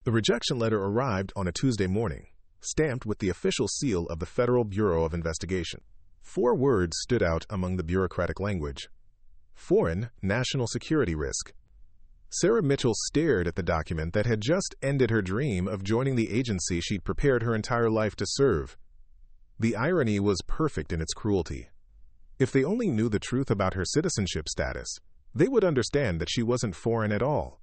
The rejection letter arrived on a Tuesday morning, stamped with the official seal of the Federal Bureau of Investigation. 4 words stood out among the bureaucratic language: foreign national security risk. Sarah Mitchell stared at the document that had just ended her dream of joining the agency she'd prepared her entire life to serve. The irony was perfect in its cruelty. If they only knew the truth about her citizenship status, they would understand that she wasn't foreign at all.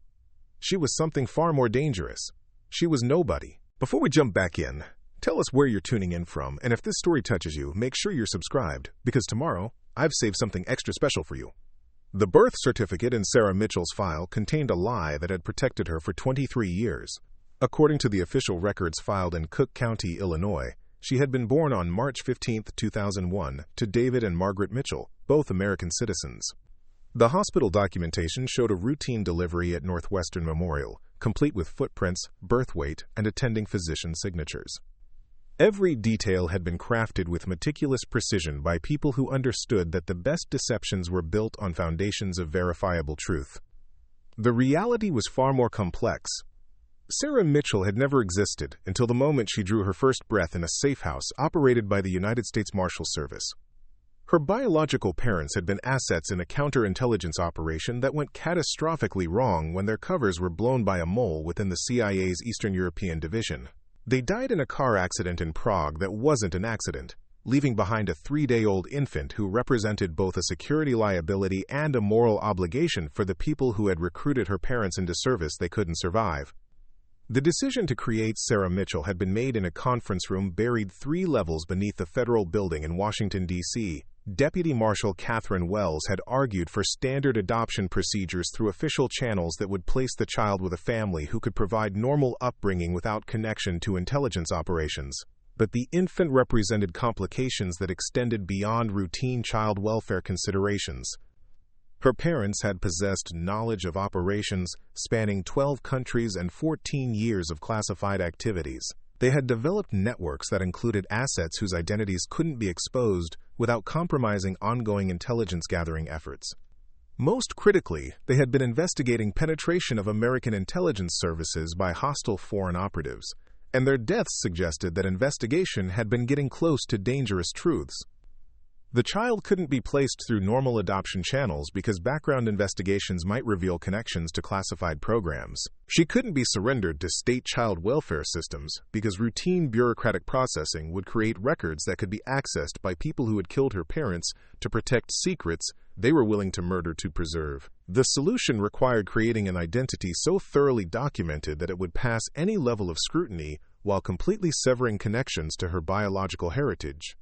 She was something far more dangerous. She was nobody. Before we jump back in, tell us where you're tuning in from, and if this story touches you, make sure you're subscribed, because tomorrow, I've saved something extra special for you. The birth certificate in Sarah Mitchell's file contained a lie that had protected her for 23 years. According to the official records filed in Cook County, Illinois, she had been born on March 15, 2001, to David and Margaret Mitchell, both American citizens. The hospital documentation showed a routine delivery at Northwestern Memorial, complete with footprints, birth weight, and attending physician signatures. Every detail had been crafted with meticulous precision by people who understood that the best deceptions were built on foundations of verifiable truth. The reality was far more complex. Sarah Mitchell had never existed until the moment she drew her first breath in a safe house operated by the United States Marshal Service. Her biological parents had been assets in a counterintelligence operation that went catastrophically wrong when their covers were blown by a mole within the CIA's Eastern European Division. They died in a car accident in Prague that wasn't an accident, leaving behind a 3-day-old infant who represented both a security liability and a moral obligation for the people who had recruited her parents into service they couldn't survive. The decision to create Sarah Mitchell had been made in a conference room buried 3 levels beneath the federal building in Washington, D.C. Deputy Marshal Catherine Wells had argued for standard adoption procedures through official channels that would place the child with a family who could provide normal upbringing without connection to intelligence operations. But the infant represented complications that extended beyond routine child welfare considerations. Her parents had possessed knowledge of operations spanning 12 countries and 14 years of classified activities. They had developed networks that included assets whose identities couldn't be exposed without compromising ongoing intelligence-gathering efforts. Most critically, they had been investigating penetration of American intelligence services by hostile foreign operatives, and their deaths suggested that investigation had been getting close to dangerous truths. The child couldn't be placed through normal adoption channels because background investigations might reveal connections to classified programs. She couldn't be surrendered to state child welfare systems because routine bureaucratic processing would create records that could be accessed by people who had killed her parents to protect secrets they were willing to murder to preserve. The solution required creating an identity so thoroughly documented that it would pass any level of scrutiny while completely severing connections to her biological heritage.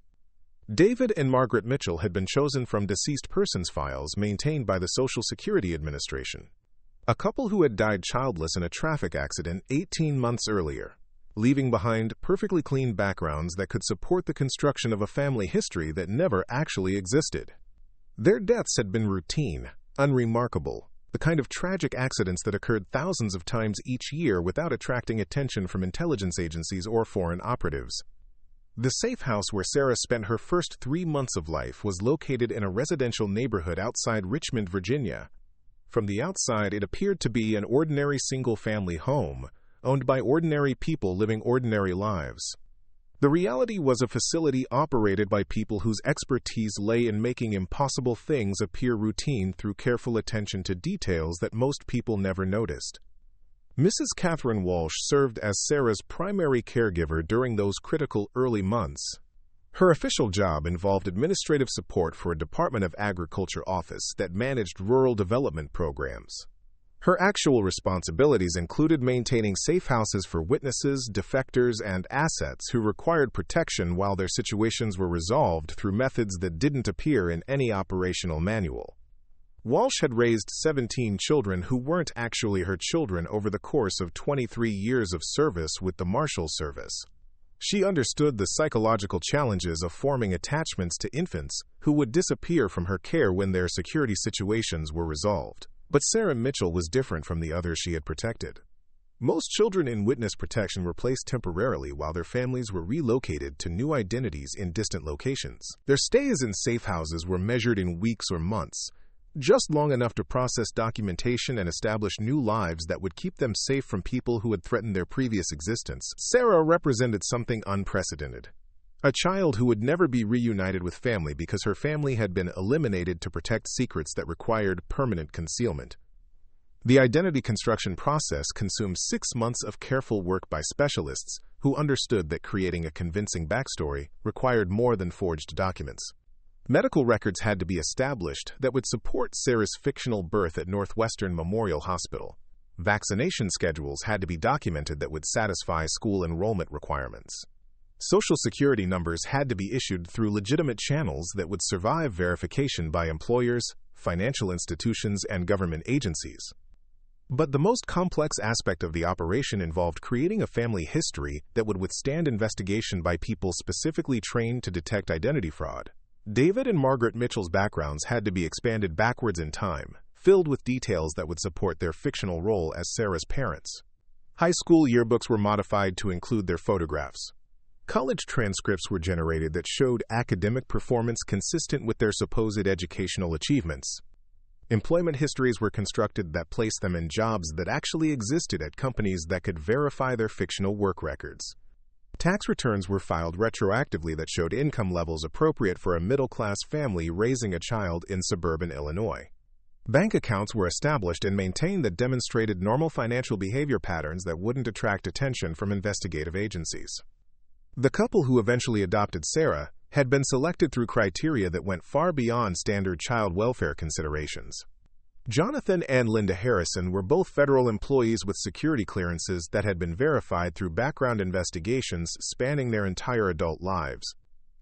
David and Margaret Mitchell had been chosen from deceased persons files maintained by the Social Security Administration, a couple who had died childless in a traffic accident 18 months earlier, leaving behind perfectly clean backgrounds that could support the construction of a family history that never actually existed. Their deaths had been routine, unremarkable, the kind of tragic accidents that occurred thousands of times each year without attracting attention from intelligence agencies or foreign operatives. The safe house where Sarah spent her first 3 months of life was located in a residential neighborhood outside Richmond, Virginia. From the outside, it appeared to be an ordinary single-family home, owned by ordinary people living ordinary lives. The reality was a facility operated by people whose expertise lay in making impossible things appear routine through careful attention to details that most people never noticed. Mrs. Catherine Walsh served as Sarah's primary caregiver during those critical early months. Her official job involved administrative support for a Department of Agriculture office that managed rural development programs. Her actual responsibilities included maintaining safe houses for witnesses, defectors, and assets who required protection while their situations were resolved through methods that didn't appear in any operational manual. Walsh had raised 17 children who weren't actually her children over the course of 23 years of service with the Marshal Service. She understood the psychological challenges of forming attachments to infants who would disappear from her care when their security situations were resolved. But Sarah Mitchell was different from the others she had protected. Most children in witness protection were placed temporarily while their families were relocated to new identities in distant locations. Their stays in safe houses were measured in weeks or months, just long enough to process documentation and establish new lives that would keep them safe from people who had threatened their previous existence. Sarah represented something unprecedented. A child who would never be reunited with family because her family had been eliminated to protect secrets that required permanent concealment. The identity construction process consumed 6 months of careful work by specialists who understood that creating a convincing backstory required more than forged documents. Medical records had to be established that would support Sarah's fictional birth at Northwestern Memorial Hospital. Vaccination schedules had to be documented that would satisfy school enrollment requirements. Social Security numbers had to be issued through legitimate channels that would survive verification by employers, financial institutions, and government agencies. But the most complex aspect of the operation involved creating a family history that would withstand investigation by people specifically trained to detect identity fraud. David and Margaret Mitchell's backgrounds had to be expanded backwards in time, filled with details that would support their fictional role as Sarah's parents. High school yearbooks were modified to include their photographs. College transcripts were generated that showed academic performance consistent with their supposed educational achievements. Employment histories were constructed that placed them in jobs that actually existed at companies that could verify their fictional work records. Tax returns were filed retroactively that showed income levels appropriate for a middle-class family raising a child in suburban Illinois. Bank accounts were established and maintained that demonstrated normal financial behavior patterns that wouldn't attract attention from investigative agencies. The couple who eventually adopted Sarah had been selected through criteria that went far beyond standard child welfare considerations. Jonathan and Linda Harrison were both federal employees with security clearances that had been verified through background investigations spanning their entire adult lives.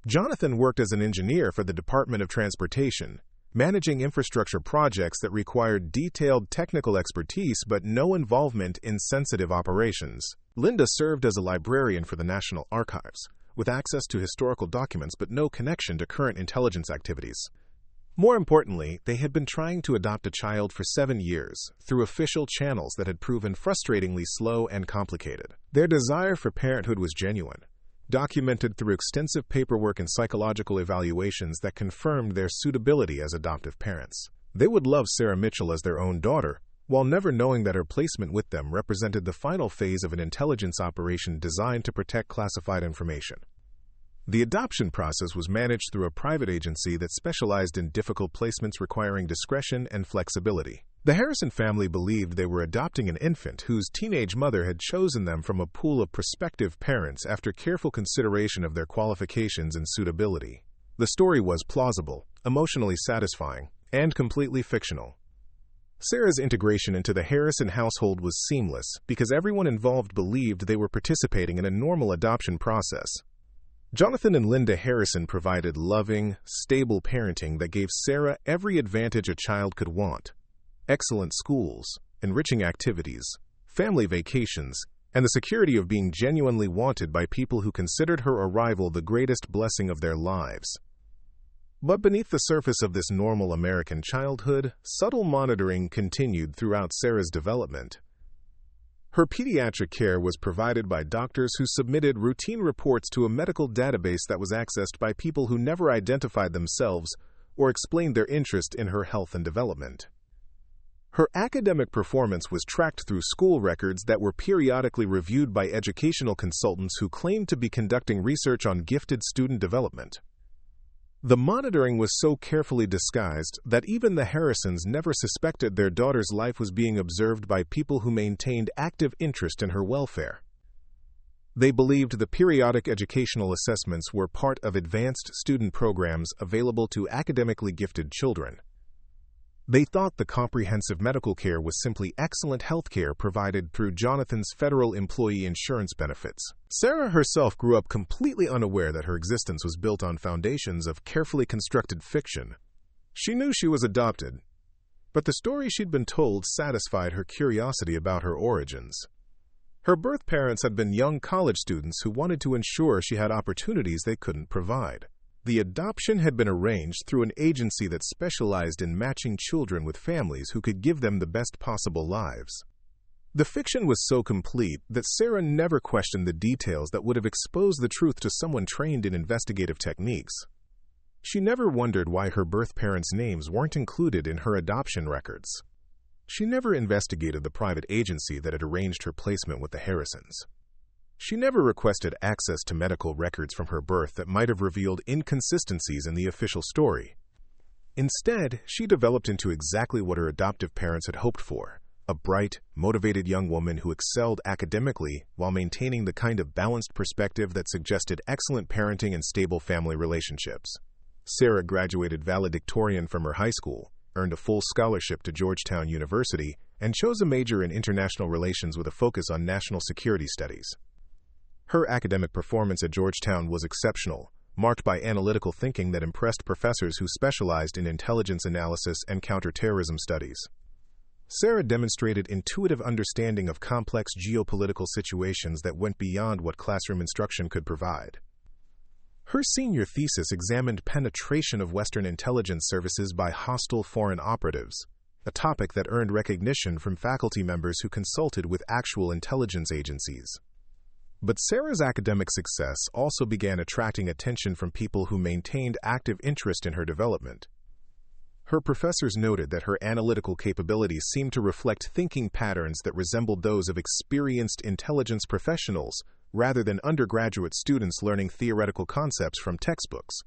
Jonathan worked as an engineer for the Department of Transportation, managing infrastructure projects that required detailed technical expertise but no involvement in sensitive operations. Linda served as a librarian for the National Archives, with access to historical documents but no connection to current intelligence activities. More importantly, they had been trying to adopt a child for 7 years through official channels that had proven frustratingly slow and complicated. Their desire for parenthood was genuine, documented through extensive paperwork and psychological evaluations that confirmed their suitability as adoptive parents. They would love Sarah Mitchell as their own daughter, while never knowing that her placement with them represented the final phase of an intelligence operation designed to protect classified information. The adoption process was managed through a private agency that specialized in difficult placements requiring discretion and flexibility. The Harrison family believed they were adopting an infant whose teenage mother had chosen them from a pool of prospective parents after careful consideration of their qualifications and suitability. The story was plausible, emotionally satisfying, and completely fictional. Sarah's integration into the Harrison household was seamless because everyone involved believed they were participating in a normal adoption process. Jonathan and Linda Harrison provided loving, stable parenting that gave Sarah every advantage a child could want: excellent schools, enriching activities, family vacations, and the security of being genuinely wanted by people who considered her arrival the greatest blessing of their lives. But beneath the surface of this normal American childhood, subtle monitoring continued throughout Sarah's development. Her pediatric care was provided by doctors who submitted routine reports to a medical database that was accessed by people who never identified themselves or explained their interest in her health and development. Her academic performance was tracked through school records that were periodically reviewed by educational consultants who claimed to be conducting research on gifted student development. The monitoring was so carefully disguised that even the Harrisons never suspected their daughter's life was being observed by people who maintained active interest in her welfare. They believed the periodic educational assessments were part of advanced student programs available to academically gifted children. They thought the comprehensive medical care was simply excellent health care provided through Jonathan's federal employee insurance benefits. Sarah herself grew up completely unaware that her existence was built on foundations of carefully constructed fiction. She knew she was adopted, but the story she'd been told satisfied her curiosity about her origins. Her birth parents had been young college students who wanted to ensure she had opportunities they couldn't provide. The adoption had been arranged through an agency that specialized in matching children with families who could give them the best possible lives. The fiction was so complete that Sarah never questioned the details that would have exposed the truth to someone trained in investigative techniques. She never wondered why her birth parents' names weren't included in her adoption records. She never investigated the private agency that had arranged her placement with the Harrisons. She never requested access to medical records from her birth that might have revealed inconsistencies in the official story. Instead, she developed into exactly what her adoptive parents had hoped for: a bright, motivated young woman who excelled academically while maintaining the kind of balanced perspective that suggested excellent parenting and stable family relationships. Sarah graduated valedictorian from her high school, earned a full scholarship to Georgetown University, and chose a major in international relations with a focus on national security studies. Her academic performance at Georgetown was exceptional, marked by analytical thinking that impressed professors who specialized in intelligence analysis and counterterrorism studies. Sarah demonstrated intuitive understanding of complex geopolitical situations that went beyond what classroom instruction could provide. Her senior thesis examined penetration of Western intelligence services by hostile foreign operatives, a topic that earned recognition from faculty members who consulted with actual intelligence agencies. But Sarah's academic success also began attracting attention from people who maintained active interest in her development. Her professors noted that her analytical capabilities seemed to reflect thinking patterns that resembled those of experienced intelligence professionals, rather than undergraduate students learning theoretical concepts from textbooks.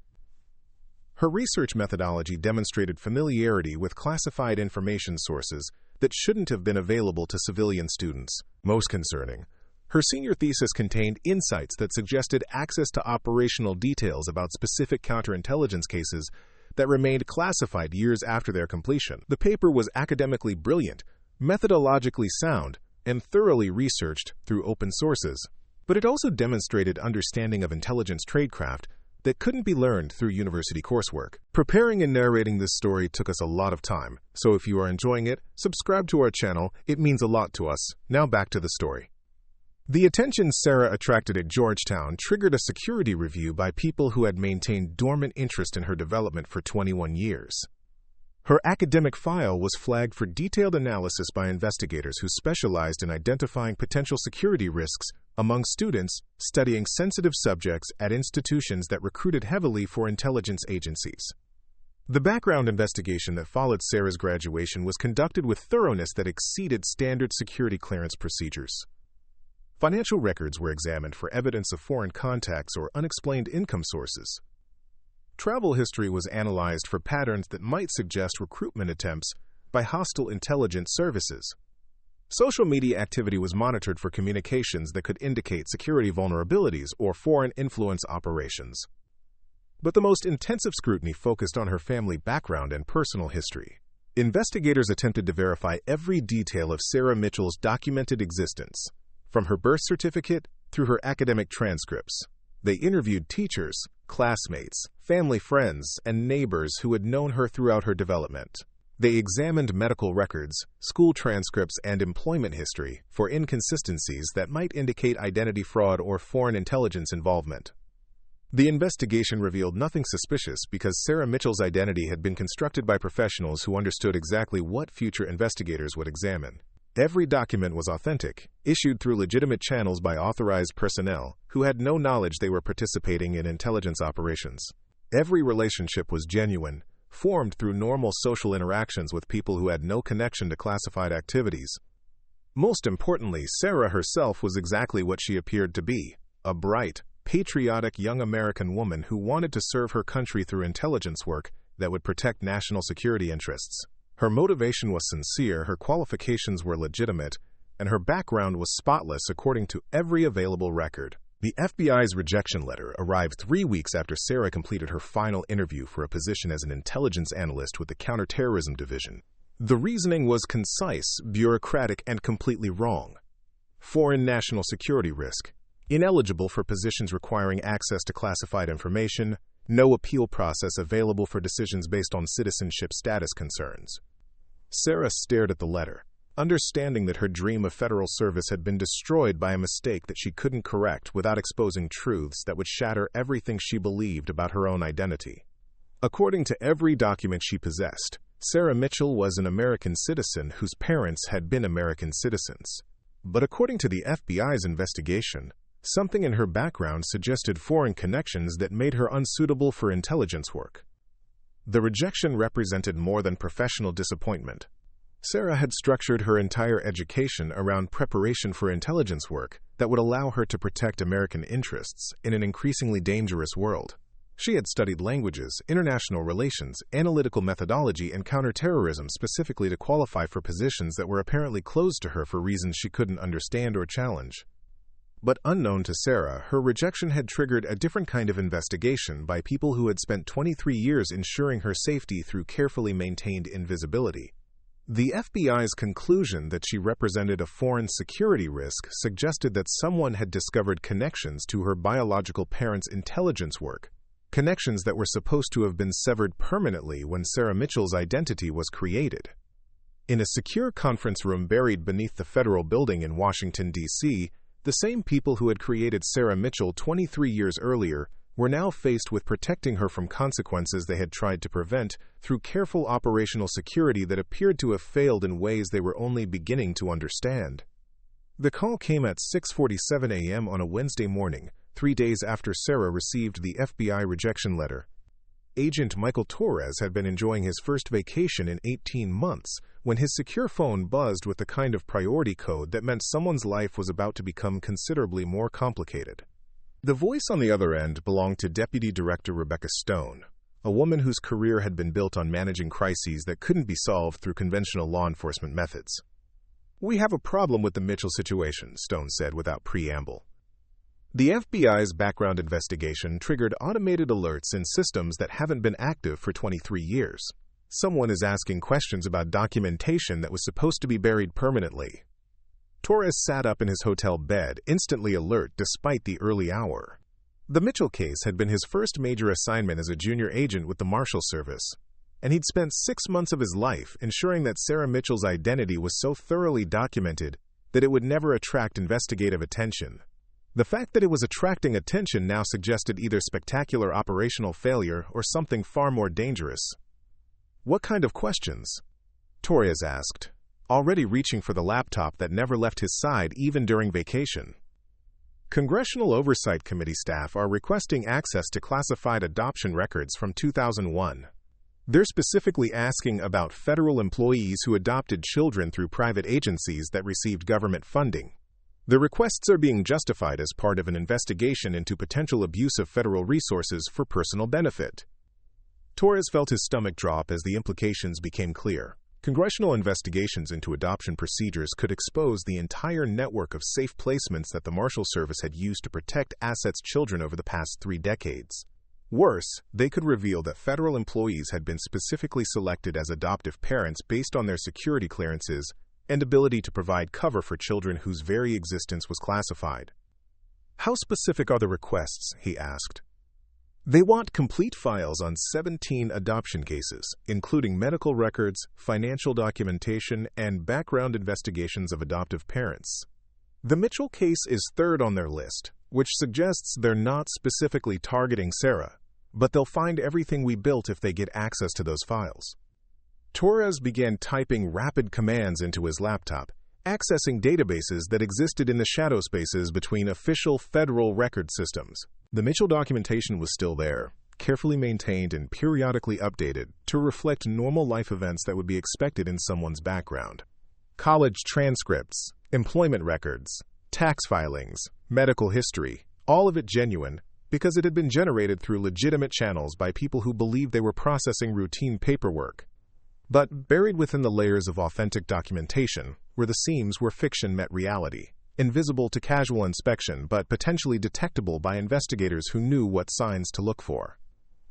Her research methodology demonstrated familiarity with classified information sources that shouldn't have been available to civilian students. Most concerning, her senior thesis contained insights that suggested access to operational details about specific counterintelligence cases that remained classified years after their completion. The paper was academically brilliant, methodologically sound, and thoroughly researched through open sources. But it also demonstrated understanding of intelligence tradecraft that couldn't be learned through university coursework. Preparing and narrating this story took us a lot of time, so if you are enjoying it, subscribe to our channel. It means a lot to us. Now back to the story. The attention Sarah attracted at Georgetown triggered a security review by people who had maintained dormant interest in her development for 21 years. Her academic file was flagged for detailed analysis by investigators who specialized in identifying potential security risks among students studying sensitive subjects at institutions that recruited heavily for intelligence agencies. The background investigation that followed Sarah's graduation was conducted with thoroughness that exceeded standard security clearance procedures. Financial records were examined for evidence of foreign contacts or unexplained income sources. Travel history was analyzed for patterns that might suggest recruitment attempts by hostile intelligence services. Social media activity was monitored for communications that could indicate security vulnerabilities or foreign influence operations. But the most intensive scrutiny focused on her family background and personal history. Investigators attempted to verify every detail of Sarah Mitchell's documented existence, from her birth certificate through her academic transcripts. They interviewed teachers, classmates, family friends, and neighbors who had known her throughout her development. They examined medical records, school transcripts, and employment history for inconsistencies that might indicate identity fraud or foreign intelligence involvement. The investigation revealed nothing suspicious because Sarah Mitchell's identity had been constructed by professionals who understood exactly what future investigators would examine. Every document was authentic, issued through legitimate channels by authorized personnel who had no knowledge they were participating in intelligence operations. Every relationship was genuine, formed through normal social interactions with people who had no connection to classified activities. Most importantly, Sarah herself was exactly what she appeared to be: a bright, patriotic young American woman who wanted to serve her country through intelligence work that would protect national security interests. Her motivation was sincere, her qualifications were legitimate, and her background was spotless according to every available record. The FBI's rejection letter arrived 3 weeks after Sarah completed her final interview for a position as an intelligence analyst with the Counterterrorism Division. The reasoning was concise, bureaucratic, and completely wrong. Foreign national security risk. Ineligible for positions requiring access to classified information. No appeal process available for decisions based on citizenship status concerns. Sarah stared at the letter, understanding that her dream of federal service had been destroyed by a mistake that she couldn't correct without exposing truths that would shatter everything she believed about her own identity. According to every document she possessed, Sarah Mitchell was an American citizen whose parents had been American citizens. But according to the FBI's investigation, Something in her background suggested foreign connections that made her unsuitable for intelligence work. The rejection represented more than professional disappointment. Sarah had structured her entire education around preparation for intelligence work that would allow her to protect American interests in an increasingly dangerous world. She had studied languages, international relations, analytical methodology, and counterterrorism specifically to qualify for positions that were apparently closed to her for reasons she couldn't understand or challenge. But unknown to Sarah, her rejection had triggered a different kind of investigation by people who had spent 23 years ensuring her safety through carefully maintained invisibility. The FBI's conclusion that she represented a foreign security risk suggested that someone had discovered connections to her biological parents' intelligence work, connections that were supposed to have been severed permanently when Sarah Mitchell's identity was created. In a secure conference room buried beneath the federal building in Washington, D.C., the same people who had created Sarah Mitchell 23 years earlier were now faced with protecting her from consequences they had tried to prevent through careful operational security that appeared to have failed in ways they were only beginning to understand. The call came at 6:47 a.m. on a Wednesday morning, 3 days after Sarah received the FBI rejection letter. Agent Michael Torres had been enjoying his first vacation in 18 months when his secure phone buzzed with the kind of priority code that meant someone's life was about to become considerably more complicated. The voice on the other end belonged to Deputy Director Rebecca Stone, a woman whose career had been built on managing crises that couldn't be solved through conventional law enforcement methods. "We have a problem with the Mitchell situation," Stone said without preamble. The FBI's background investigation triggered automated alerts in systems that haven't been active for 23 years. Someone is asking questions about documentation that was supposed to be buried permanently. Torres sat up in his hotel bed, instantly alert despite the early hour. The Mitchell case had been his first major assignment as a junior agent with the Marshal Service, and he'd spent 6 months of his life ensuring that Sarah Mitchell's identity was so thoroughly documented that it would never attract investigative attention. The fact that it was attracting attention now suggested either spectacular operational failure or something far more dangerous. "What kind of questions?" Torres asked, already reaching for the laptop that never left his side even during vacation. Congressional Oversight Committee staff are requesting access to classified adoption records from 2001. They're specifically asking about federal employees who adopted children through private agencies that received government funding. The requests are being justified as part of an investigation into potential abuse of federal resources for personal benefit. Torres felt his stomach drop as the implications became clear. Congressional investigations into adoption procedures could expose the entire network of safe placements that the Marshal Service had used to protect assets children over the past 3 decades. Worse, they could reveal that federal employees had been specifically selected as adoptive parents based on their security clearances and ability to provide cover for children whose very existence was classified. "How specific are the requests?" he asked. "They want complete files on 17 adoption cases, including medical records, financial documentation, and background investigations of adoptive parents. The Mitchell case is third on their list, which suggests they're not specifically targeting Sarah, but they'll find everything we built if they get access to those files." Torres began typing rapid commands into his laptop, accessing databases that existed in the shadow spaces between official federal record systems. The Mitchell documentation was still there, carefully maintained and periodically updated to reflect normal life events that would be expected in someone's background. College transcripts, employment records, tax filings, medical history, all of it genuine because it had been generated through legitimate channels by people who believed they were processing routine paperwork. But buried within the layers of authentic documentation were the seams where fiction met reality, invisible to casual inspection but potentially detectable by investigators who knew what signs to look for.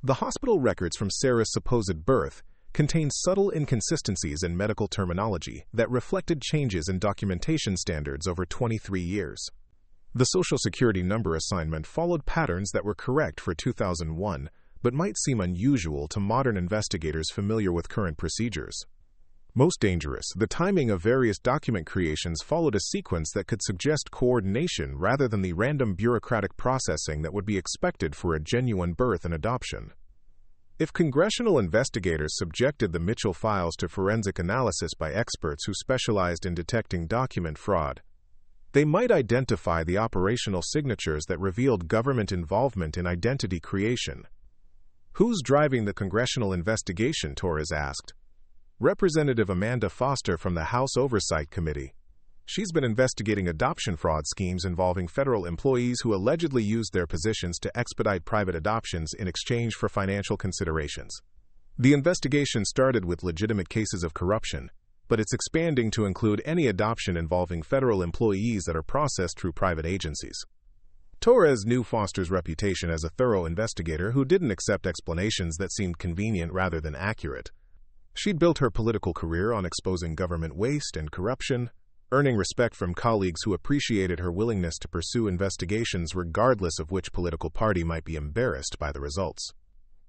The hospital records from Sarah's supposed birth contained subtle inconsistencies in medical terminology that reflected changes in documentation standards over 23 years. The Social Security number assignment followed patterns that were correct for 2001, but might seem unusual to modern investigators familiar with current procedures. Most dangerous, the timing of various document creations followed a sequence that could suggest coordination rather than the random bureaucratic processing that would be expected for a genuine birth and adoption. If congressional investigators subjected the Mitchell files to forensic analysis by experts who specialized in detecting document fraud, They might identify the operational signatures that revealed government involvement in identity creation. Who's driving the congressional investigation? Torres asked. Representative Amanda Foster from the House Oversight Committee. She's been investigating adoption fraud schemes involving federal employees who allegedly used their positions to expedite private adoptions in exchange for financial considerations. The investigation started with legitimate cases of corruption, but it's expanding to include any adoption involving federal employees that are processed through private agencies. Torres knew Foster's reputation as a thorough investigator who didn't accept explanations that seemed convenient rather than accurate. She'd built her political career on exposing government waste and corruption, earning respect from colleagues who appreciated her willingness to pursue investigations regardless of which political party might be embarrassed by the results.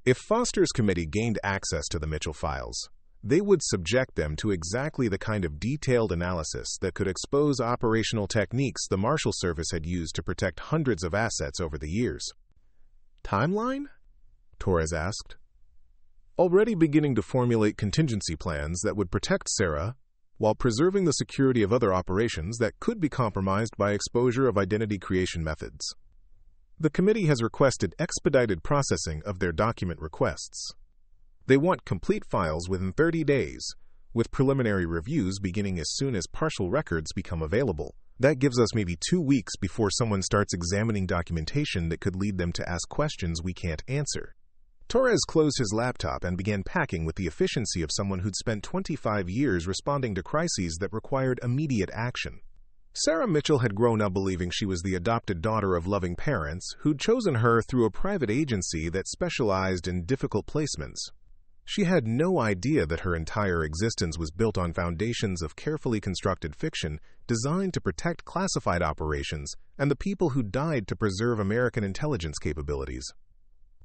If Foster's committee gained access to the Mitchell files, they would subject them to exactly the kind of detailed analysis that could expose operational techniques the Marshal Service had used to protect hundreds of assets over the years. Timeline? Torres asked. Already beginning to formulate contingency plans that would protect Sarah while preserving the security of other operations that could be compromised by exposure of identity creation methods. The committee has requested expedited processing of their document requests. They want complete files within 30 days, with preliminary reviews beginning as soon as partial records become available. That gives us maybe 2 weeks before someone starts examining documentation that could lead them to ask questions we can't answer. Torres closed his laptop and began packing with the efficiency of someone who'd spent 25 years responding to crises that required immediate action. Sarah Mitchell had grown up believing she was the adopted daughter of loving parents who'd chosen her through a private agency that specialized in difficult placements. She had no idea that her entire existence was built on foundations of carefully constructed fiction designed to protect classified operations and the people who died to preserve American intelligence capabilities.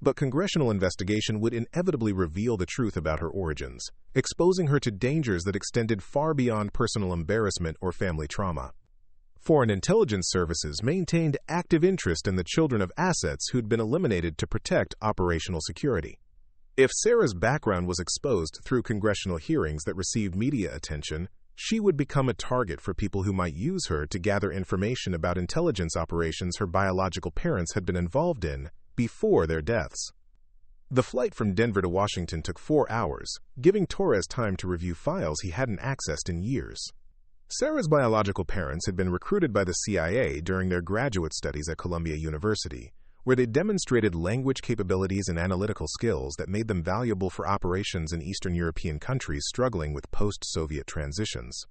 But congressional investigation would inevitably reveal the truth about her origins, exposing her to dangers that extended far beyond personal embarrassment or family trauma. Foreign intelligence services maintained active interest in the children of assets who'd been eliminated to protect operational security. If Sarah's background was exposed through congressional hearings that received media attention, she would become a target for people who might use her to gather information about intelligence operations her biological parents had been involved in before their deaths. The flight from Denver to Washington took 4 hours, giving Torres time to review files he hadn't accessed in years. Sarah's biological parents had been recruited by the CIA during their graduate studies at Columbia University, where they demonstrated language capabilities and analytical skills that made them valuable for operations in Eastern European countries struggling with post-Soviet transitions.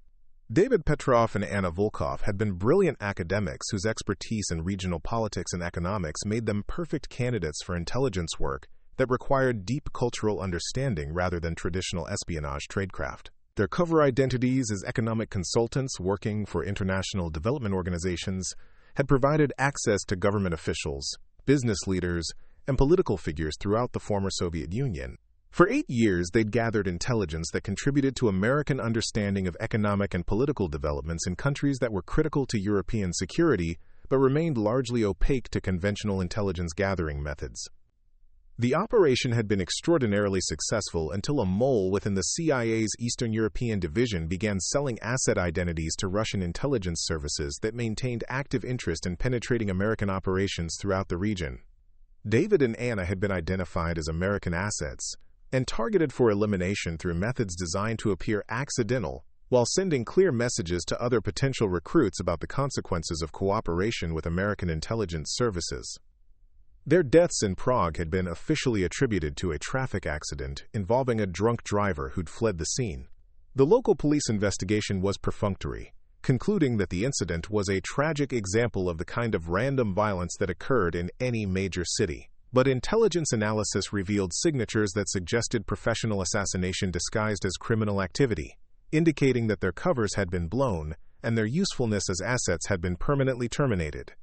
David Petrov and Anna Volkov had been brilliant academics whose expertise in regional politics and economics made them perfect candidates for intelligence work that required deep cultural understanding rather than traditional espionage tradecraft. Their cover identities as economic consultants working for international development organizations had provided access to government officials, business leaders, and political figures throughout the former Soviet Union. For 8 years, they'd gathered intelligence that contributed to American understanding of economic and political developments in countries that were critical to European security but remained largely opaque to conventional intelligence gathering methods. The operation had been extraordinarily successful until a mole within the CIA's Eastern European division began selling asset identities to Russian intelligence services that maintained active interest in penetrating American operations throughout the region. David and Anna had been identified as American assets and targeted for elimination through methods designed to appear accidental while sending clear messages to other potential recruits about the consequences of cooperation with American intelligence services. Their deaths in Prague had been officially attributed to a traffic accident involving a drunk driver who'd fled the scene. The local police investigation was perfunctory, concluding that the incident was a tragic example of the kind of random violence that occurred in any major city. But intelligence analysis revealed signatures that suggested professional assassination disguised as criminal activity, indicating that their covers had been blown and their usefulness as assets had been permanently terminated.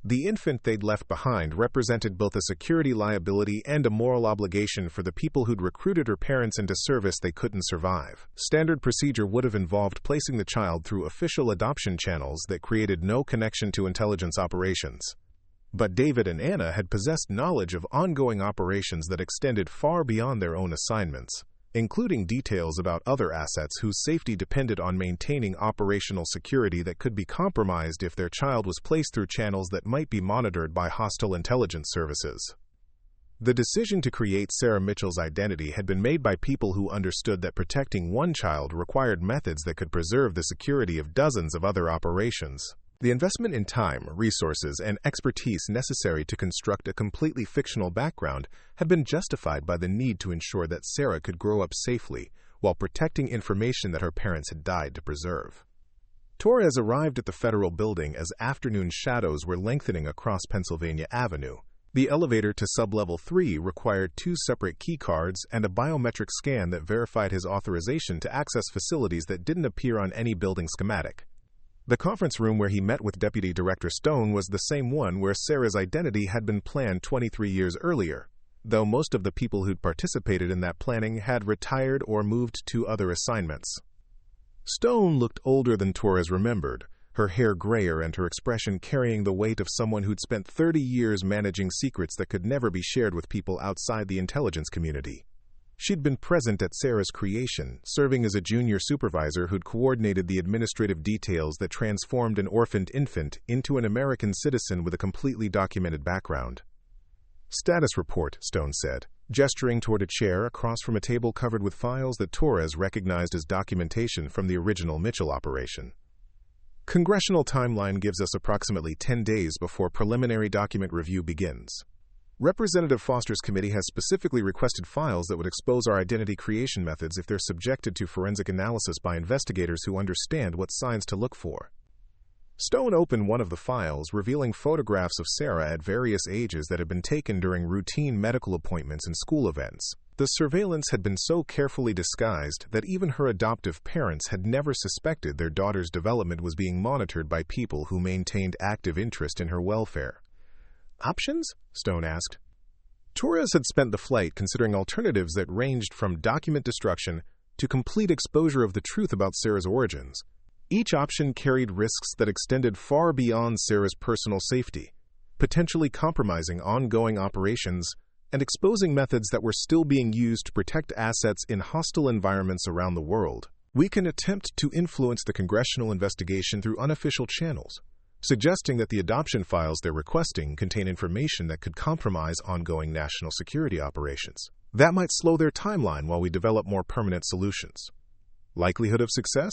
The infant they'd left behind represented both a security liability and a moral obligation for the people who'd recruited her parents into service they couldn't survive. Standard procedure would have involved placing the child through official adoption channels that created no connection to intelligence operations. But David and Anna had possessed knowledge of ongoing operations that extended far beyond their own assignments. including details about other assets whose safety depended on maintaining operational security that could be compromised if their child was placed through channels that might be monitored by hostile intelligence services. The decision to create Sarah Mitchell's identity had been made by people who understood that protecting one child required methods that could preserve the security of dozens of other operations. The investment in time, resources, and expertise necessary to construct a completely fictional background had been justified by the need to ensure that Sarah could grow up safely while protecting information that her parents had died to preserve. Torres arrived at the federal building as afternoon shadows were lengthening across Pennsylvania Avenue. The elevator to sublevel 3 required 2 separate key cards and a biometric scan that verified his authorization to access facilities that didn't appear on any building schematic. The conference room where he met with Deputy Director Stone was the same one where Sarah's identity had been planned 23 years earlier, though most of the people who'd participated in that planning had retired or moved to other assignments. Stone looked older than Torres remembered, her hair grayer and her expression carrying the weight of someone who'd spent 30 years managing secrets that could never be shared with people outside the intelligence community. She'd been present at Sarah's creation, serving as a junior supervisor who'd coordinated the administrative details that transformed an orphaned infant into an American citizen with a completely documented background. "Status report," Stone said, gesturing toward a chair across from a table covered with files that Torres recognized as documentation from the original Mitchell operation. "Congressional timeline gives us approximately 10 days before preliminary document review begins. Representative Foster's committee has specifically requested files that would expose our identity creation methods if they're subjected to forensic analysis by investigators who understand what signs to look for." Stone opened one of the files, revealing photographs of Sarah at various ages that had been taken during routine medical appointments and school events. The surveillance had been so carefully disguised that even her adoptive parents had never suspected their daughter's development was being monitored by people who maintained active interest in her welfare. "Options?" Stone asked. Torres had spent the flight considering alternatives that ranged from document destruction to complete exposure of the truth about Sarah's origins. Each option carried risks that extended far beyond Sarah's personal safety, potentially compromising ongoing operations and exposing methods that were still being used to protect assets in hostile environments around the world. "We can attempt to influence the congressional investigation through unofficial channels," suggesting that the adoption files they're requesting contain information that could compromise ongoing national security operations. That might slow their timeline while we develop more permanent solutions. Likelihood of success?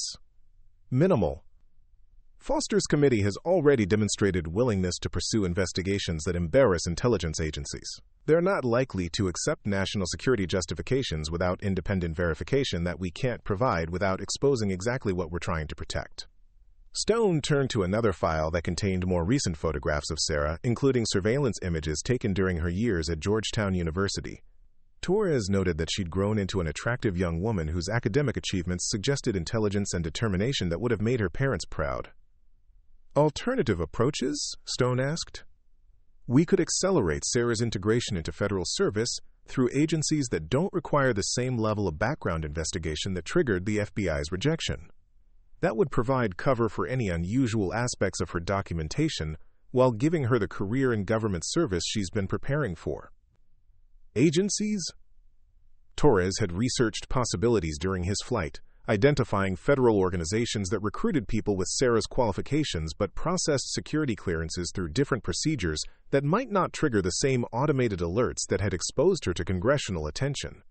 Minimal. Foster's committee has already demonstrated willingness to pursue investigations that embarrass intelligence agencies. They're not likely to accept national security justifications without independent verification that we can't provide without exposing exactly what we're trying to protect. Stone turned to another file that contained more recent photographs of Sarah, including surveillance images taken during her years at Georgetown University. Torres noted that she'd grown into an attractive young woman whose academic achievements suggested intelligence and determination that would have made her parents proud. "Alternative approaches?" Stone asked. "We could accelerate Sarah's integration into federal service through agencies that don't require the same level of background investigation that triggered the FBI's rejection. That would provide cover for any unusual aspects of her documentation while giving her the career in government service she's been preparing for." Agencies? Torres had researched possibilities during his flight, identifying federal organizations that recruited people with Sarah's qualifications but processed security clearances through different procedures that might not trigger the same automated alerts that had exposed her to congressional attention.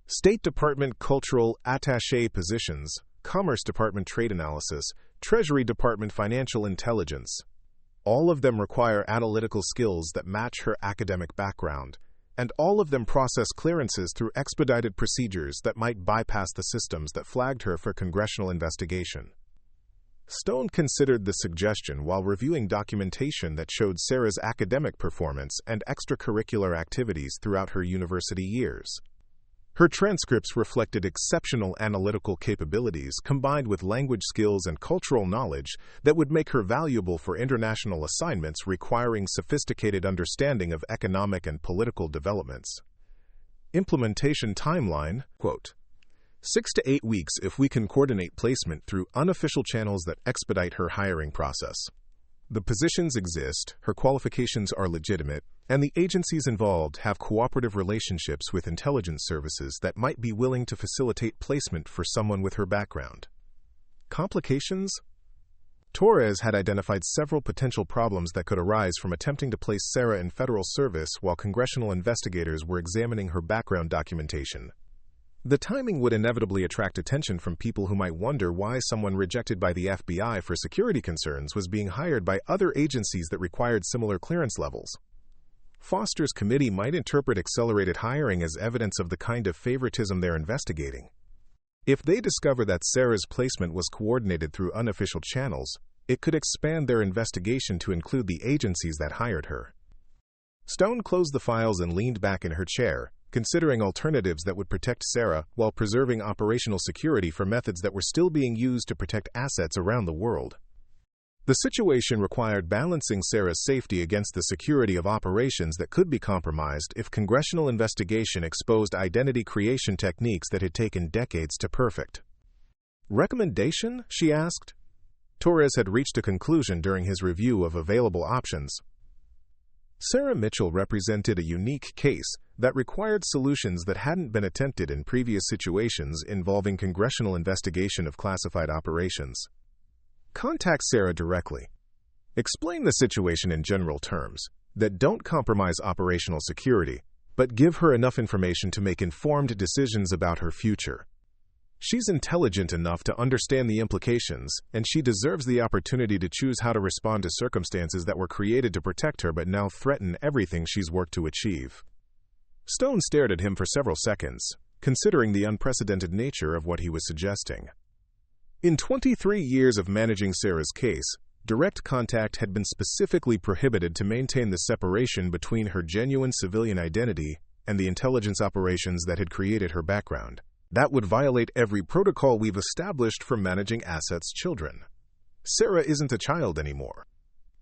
State Department cultural attaché positions, Commerce Department trade analysis, Treasury Department financial intelligence. All of them require analytical skills that match her academic background, and all of them process clearances through expedited procedures that might bypass the systems that flagged her for congressional investigation. Stone considered the suggestion while reviewing documentation that showed Sarah's academic performance and extracurricular activities throughout her university years. Her transcripts reflected exceptional analytical capabilities combined with language skills and cultural knowledge that would make her valuable for international assignments requiring sophisticated understanding of economic and political developments. Implementation timeline, quote, 6 to 8 weeks if we can coordinate placement through unofficial channels that expedite her hiring process. The positions exist, her qualifications are legitimate, and the agencies involved have cooperative relationships with intelligence services that might be willing to facilitate placement for someone with her background. Complications? Torres had identified several potential problems that could arise from attempting to place Sarah in federal service while congressional investigators were examining her background documentation. The timing would inevitably attract attention from people who might wonder why someone rejected by the FBI for security concerns was being hired by other agencies that required similar clearance levels. Foster's committee might interpret accelerated hiring as evidence of the kind of favoritism they're investigating. If they discover that Sarah's placement was coordinated through unofficial channels, it could expand their investigation to include the agencies that hired her. Stone closed the files and leaned back in her chair, considering alternatives that would protect Sarah while preserving operational security for methods that were still being used to protect assets around the world. The situation required balancing Sarah's safety against the security of operations that could be compromised if congressional investigation exposed identity creation techniques that had taken decades to perfect. "Recommendation?" she asked. Torres had reached a conclusion during his review of available options. Sarah Mitchell represented a unique case that required solutions that hadn't been attempted in previous situations involving congressional investigation of classified operations. Contact Sarah directly. Explain the situation in general terms that don't compromise operational security, but give her enough information to make informed decisions about her future. She's intelligent enough to understand the implications, and she deserves the opportunity to choose how to respond to circumstances that were created to protect her but now threaten everything she's worked to achieve. Stone stared at him for several seconds, considering the unprecedented nature of what he was suggesting. In 23 years of managing Sarah's case, direct contact had been specifically prohibited to maintain the separation between her genuine civilian identity and the intelligence operations that had created her background. That would violate every protocol we've established for managing assets children. Sarah isn't a child anymore.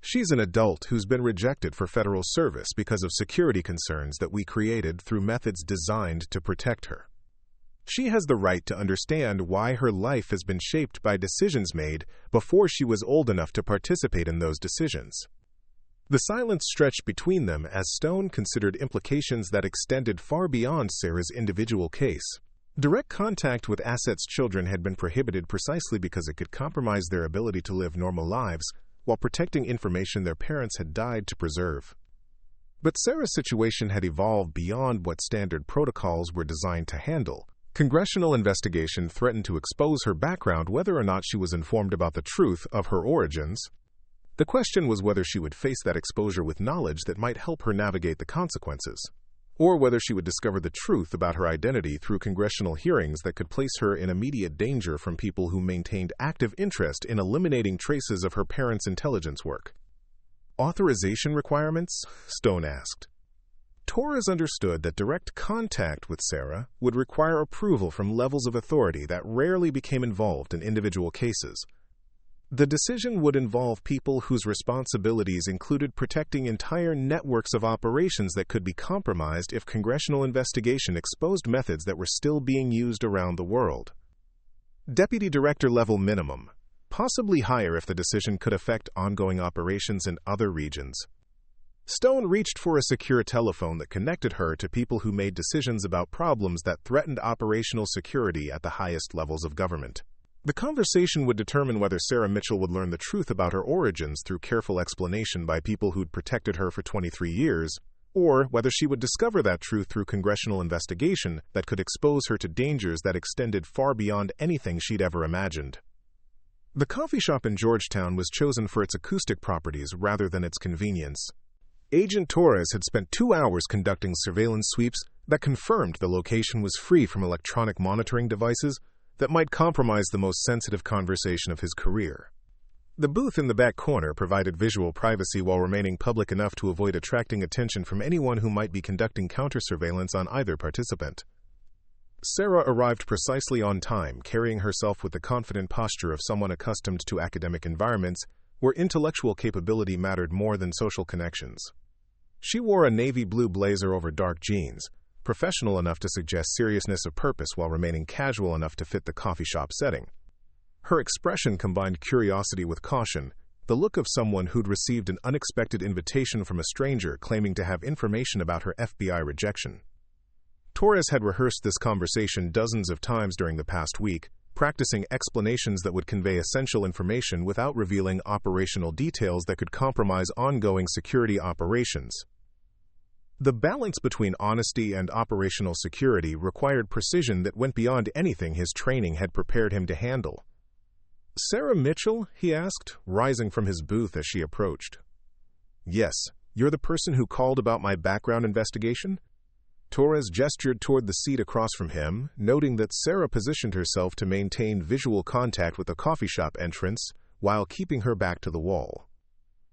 She's an adult who's been rejected for federal service because of security concerns that we created through methods designed to protect her. She has the right to understand why her life has been shaped by decisions made before she was old enough to participate in those decisions. The silence stretched between them as Stone considered implications that extended far beyond Sarah's individual case. Direct contact with assets children had been prohibited precisely because it could compromise their ability to live normal lives while protecting information their parents had died to preserve. But Sarah's situation had evolved beyond what standard protocols were designed to handle. Congressional investigation threatened to expose her background whether or not she was informed about the truth of her origins. The question was whether she would face that exposure with knowledge that might help her navigate the consequences, or whether she would discover the truth about her identity through congressional hearings that could place her in immediate danger from people who maintained active interest in eliminating traces of her parents' intelligence work. Authorization requirements? Stone asked. Torres understood that direct contact with Sarah would require approval from levels of authority that rarely became involved in individual cases. The decision would involve people whose responsibilities included protecting entire networks of operations that could be compromised if congressional investigation exposed methods that were still being used around the world. Deputy director level minimum, possibly higher if the decision could affect ongoing operations in other regions. Stone reached for a secure telephone that connected her to people who made decisions about problems that threatened operational security at the highest levels of government. The conversation would determine whether Sarah Mitchell would learn the truth about her origins through careful explanation by people who'd protected her for 23 years, or whether she would discover that truth through congressional investigation that could expose her to dangers that extended far beyond anything she'd ever imagined. The coffee shop in Georgetown was chosen for its acoustic properties rather than its convenience. Agent Torres had spent 2 hours conducting surveillance sweeps that confirmed the location was free from electronic monitoring devices that might compromise the most sensitive conversation of his career. The booth in the back corner provided visual privacy while remaining public enough to avoid attracting attention from anyone who might be conducting counter-surveillance on either participant. Sarah arrived precisely on time, carrying herself with the confident posture of someone accustomed to academic environments where intellectual capability mattered more than social connections. She wore a navy blue blazer over dark jeans, professional enough to suggest seriousness of purpose while remaining casual enough to fit the coffee shop setting. Her expression combined curiosity with caution, the look of someone who'd received an unexpected invitation from a stranger claiming to have information about her FBI rejection. Torres had rehearsed this conversation dozens of times during the past week, practicing explanations that would convey essential information without revealing operational details that could compromise ongoing security operations. The balance between honesty and operational security required precision that went beyond anything his training had prepared him to handle. "Sarah Mitchell?" he asked, rising from his booth as she approached. "Yes, you're the person who called about my background investigation?" Torres gestured toward the seat across from him, noting that Sarah positioned herself to maintain visual contact with the coffee shop entrance while keeping her back to the wall.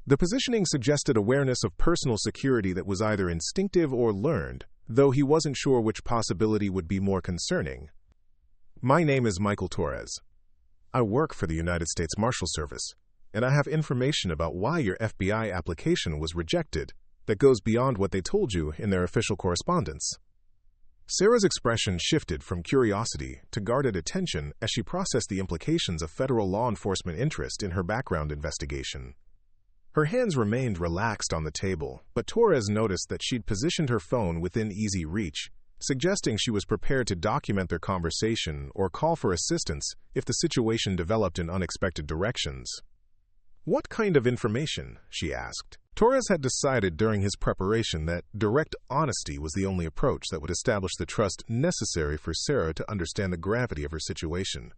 The positioning suggested awareness of personal security that was either instinctive or learned, though he wasn't sure which possibility would be more concerning. "My name is Michael Torres. I work for the United States Marshal Service, and I have information about why your FBI application was rejected that goes beyond what they told you in their official correspondence." Sarah's expression shifted from curiosity to guarded attention as she processed the implications of federal law enforcement interest in her background investigation. Her hands remained relaxed on the table, but Torres noticed that she'd positioned her phone within easy reach, suggesting she was prepared to document their conversation or call for assistance if the situation developed in unexpected directions. "What kind of information?" she asked. Torres had decided during his preparation that direct honesty was the only approach that would establish the trust necessary for Sarah to understand the gravity of her situation.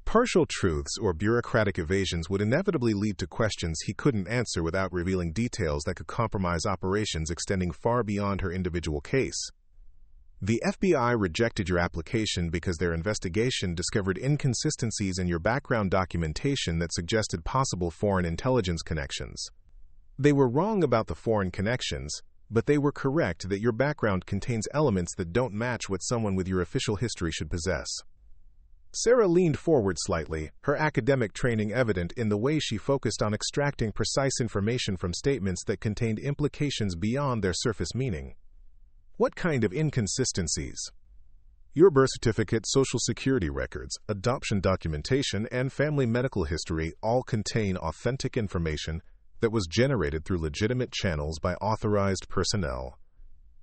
Partial truths or bureaucratic evasions would inevitably lead to questions he couldn't answer without revealing details that could compromise operations extending far beyond her individual case. "The FBI rejected your application because their investigation discovered inconsistencies in your background documentation that suggested possible foreign intelligence connections. They were wrong about the foreign connections, but they were correct that your background contains elements that don't match what someone with your official history should possess." Sarah leaned forward slightly, her academic training evident in the way she focused on extracting precise information from statements that contained implications beyond their surface meaning. "What kind of inconsistencies?" "Your birth certificate, social security records, adoption documentation, and family medical history all contain authentic information that was generated through legitimate channels by authorized personnel.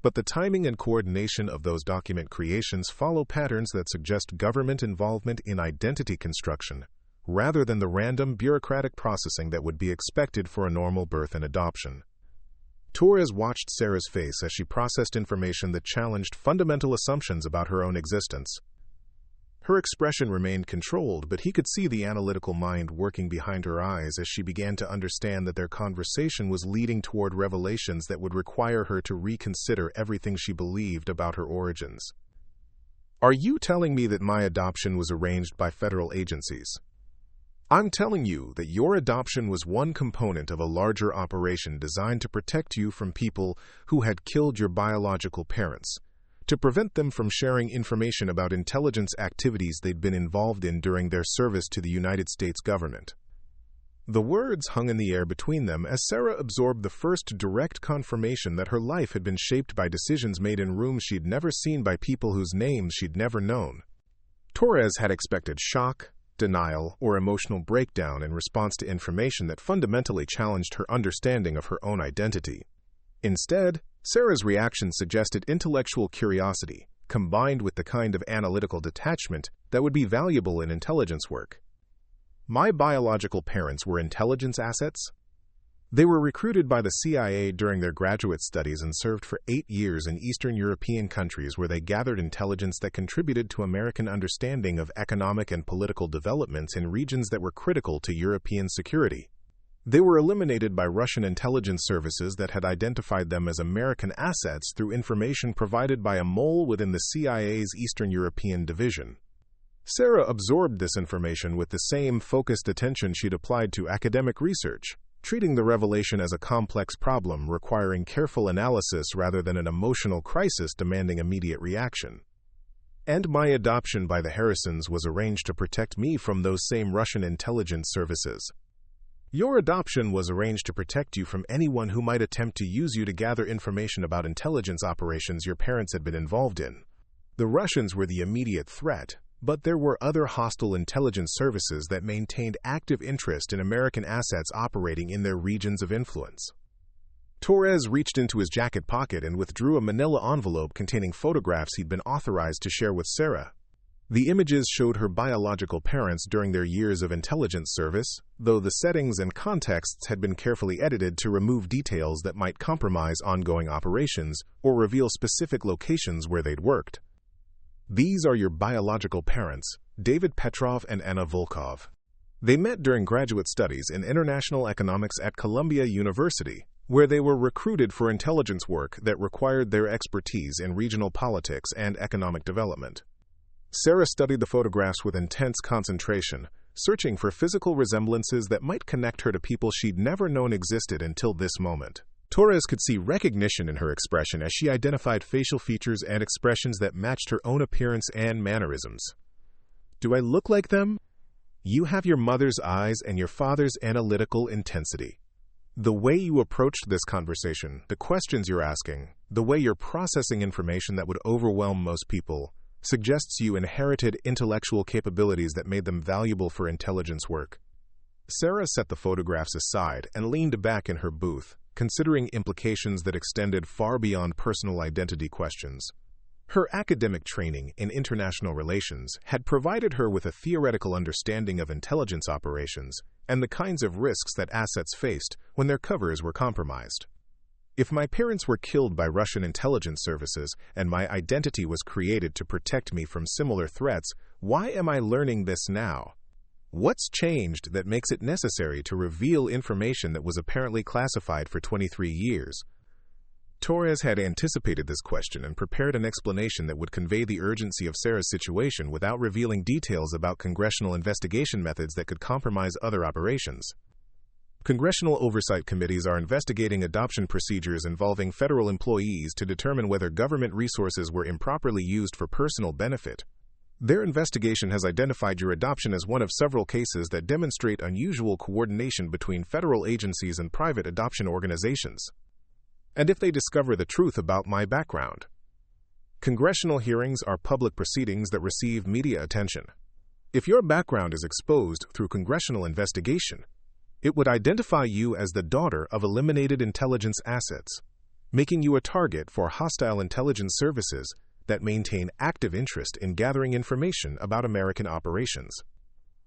But the timing and coordination of those document creations follow patterns that suggest government involvement in identity construction, rather than the random bureaucratic processing that would be expected for a normal birth and adoption." Torres watched Sarah's face as she processed information that challenged fundamental assumptions about her own existence. Her expression remained controlled, but he could see the analytical mind working behind her eyes as she began to understand that their conversation was leading toward revelations that would require her to reconsider everything she believed about her origins. "Are you telling me that my adoption was arranged by federal agencies?" "I'm telling you that your adoption was one component of a larger operation designed to protect you from people who had killed your biological parents, to prevent them from sharing information about intelligence activities they'd been involved in during their service to the United States government." The words hung in the air between them as Sarah absorbed the first direct confirmation that her life had been shaped by decisions made in rooms she'd never seen by people whose names she'd never known. Torres had expected shock, denial, or emotional breakdown in response to information that fundamentally challenged her understanding of her own identity. Instead, Sarah's reaction suggested intellectual curiosity, combined with the kind of analytical detachment that would be valuable in intelligence work. "My biological parents were intelligence assets? They were recruited by the CIA during their graduate studies and served for 8 years in Eastern European countries where they gathered intelligence that contributed to American understanding of economic and political developments in regions that were critical to European security. They were eliminated by Russian intelligence services that had identified them as American assets through information provided by a mole within the CIA's Eastern European division." Sarah absorbed this information with the same focused attention she'd applied to academic research, treating the revelation as a complex problem requiring careful analysis rather than an emotional crisis demanding immediate reaction. "And my adoption by the Harrisons was arranged to protect me from those same Russian intelligence services." "Your adoption was arranged to protect you from anyone who might attempt to use you to gather information about intelligence operations your parents had been involved in. The Russians were the immediate threat, But there were other hostile intelligence services that maintained active interest in American assets operating in their regions of influence. Torres reached into his jacket pocket and withdrew a manila envelope containing photographs he'd been authorized to share with Sarah. The images showed her biological parents during their years of intelligence service, though the settings and contexts had been carefully edited to remove details that might compromise ongoing operations or reveal specific locations where they'd worked. These are your biological parents, David Petrov and Anna Volkov. They met during graduate studies in international economics at Columbia University, where they were recruited for intelligence work that required their expertise in regional politics and economic development. Sarah studied the photographs with intense concentration, searching for physical resemblances that might connect her to people she'd never known existed until this moment. Torres could see recognition in her expression as she identified facial features and expressions that matched her own appearance and mannerisms. Do I look like them? You have your mother's eyes and your father's analytical intensity. The way you approached this conversation, the questions you're asking, the way you're processing information that would overwhelm most people, suggests you inherited intellectual capabilities that made them valuable for intelligence work. Sarah set the photographs aside and leaned back in her booth, considering implications that extended far beyond personal identity questions. Her academic training in international relations had provided her with a theoretical understanding of intelligence operations and the kinds of risks that assets faced when their covers were compromised. If my parents were killed by Russian intelligence services and my identity was created to protect me from similar threats, why am I learning this now? What's changed that makes it necessary to reveal information that was apparently classified for 23 years? Torres had anticipated this question and prepared an explanation that would convey the urgency of Sarah's situation without revealing details about congressional investigation methods that could compromise other operations. Congressional oversight committees are investigating adoption procedures involving federal employees to determine whether government resources were improperly used for personal benefit. Their investigation has identified your adoption as one of several cases that demonstrate unusual coordination between federal agencies and private adoption organizations. And if they discover the truth about my background. Congressional hearings are public proceedings that receive media attention. If your background is exposed through congressional investigation, it would identify you as the daughter of eliminated intelligence assets, making you a target for hostile intelligence services that maintain active interest in gathering information about American operations.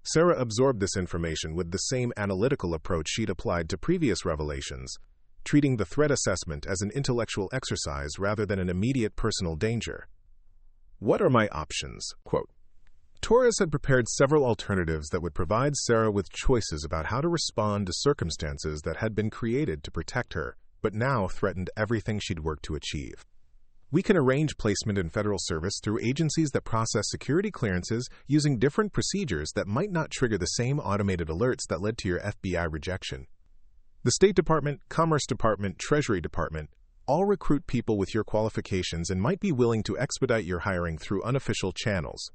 Sarah absorbed this information with the same analytical approach she'd applied to previous revelations, treating the threat assessment as an intellectual exercise rather than an immediate personal danger. What are my options? Quote, Torres had prepared several alternatives that would provide Sarah with choices about how to respond to circumstances that had been created to protect her, but now threatened everything she'd worked to achieve. We can arrange placement in federal service through agencies that process security clearances using different procedures that might not trigger the same automated alerts that led to your FBI rejection. The State Department, Commerce Department, Treasury Department all recruit people with your qualifications and might be willing to expedite your hiring through unofficial channels.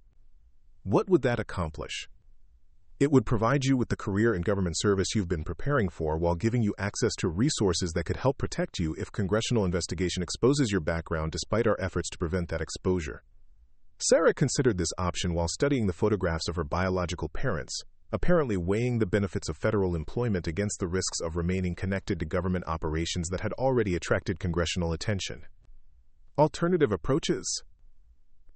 What would that accomplish? It would provide you with the career in government service you've been preparing for while giving you access to resources that could help protect you if congressional investigation exposes your background despite our efforts to prevent that exposure. Sarah considered this option while studying the photographs of her biological parents, apparently weighing the benefits of federal employment against the risks of remaining connected to government operations that had already attracted congressional attention. Alternative approaches?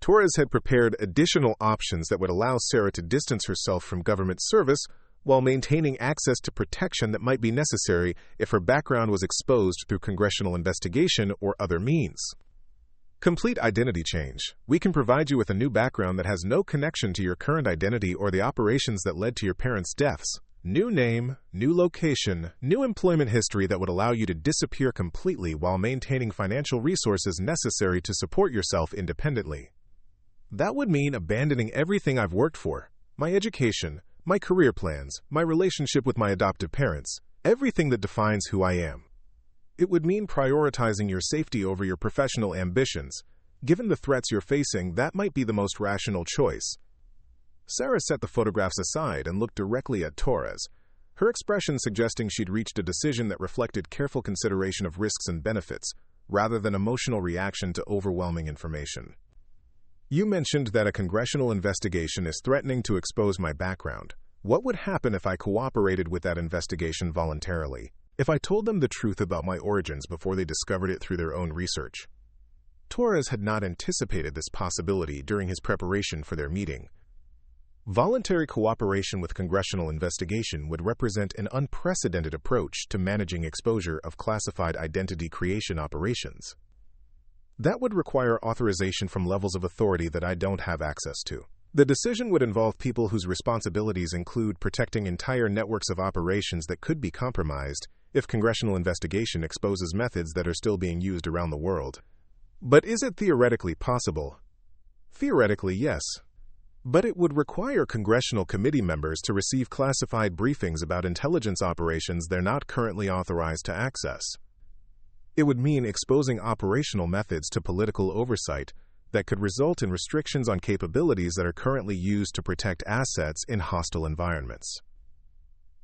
Torres had prepared additional options that would allow Sarah to distance herself from government service while maintaining access to protection that might be necessary if her background was exposed through congressional investigation or other means. Complete identity change. We can provide you with a new background that has no connection to your current identity or the operations that led to your parents' deaths. New name, new location, new employment history that would allow you to disappear completely while maintaining financial resources necessary to support yourself independently. That would mean abandoning everything I've worked for, my education, my career plans, my relationship with my adoptive parents, everything that defines who I am. It would mean prioritizing your safety over your professional ambitions. Given the threats you're facing, that might be the most rational choice. Sarah set the photographs aside and looked directly at Torres, her expression suggesting she'd reached a decision that reflected careful consideration of risks and benefits, rather than emotional reaction to overwhelming information. You mentioned that a congressional investigation is threatening to expose my background. What would happen if I cooperated with that investigation voluntarily? If I told them the truth about my origins before they discovered it through their own research? Torres had not anticipated this possibility during his preparation for their meeting. Voluntary cooperation with congressional investigation would represent an unprecedented approach to managing exposure of classified identity creation operations. That would require authorization from levels of authority that I don't have access to. The decision would involve people whose responsibilities include protecting entire networks of operations that could be compromised if congressional investigation exposes methods that are still being used around the world. But is it theoretically possible? Theoretically, yes. But it would require congressional committee members to receive classified briefings about intelligence operations they're not currently authorized to access. It would mean exposing operational methods to political oversight that could result in restrictions on capabilities that are currently used to protect assets in hostile environments.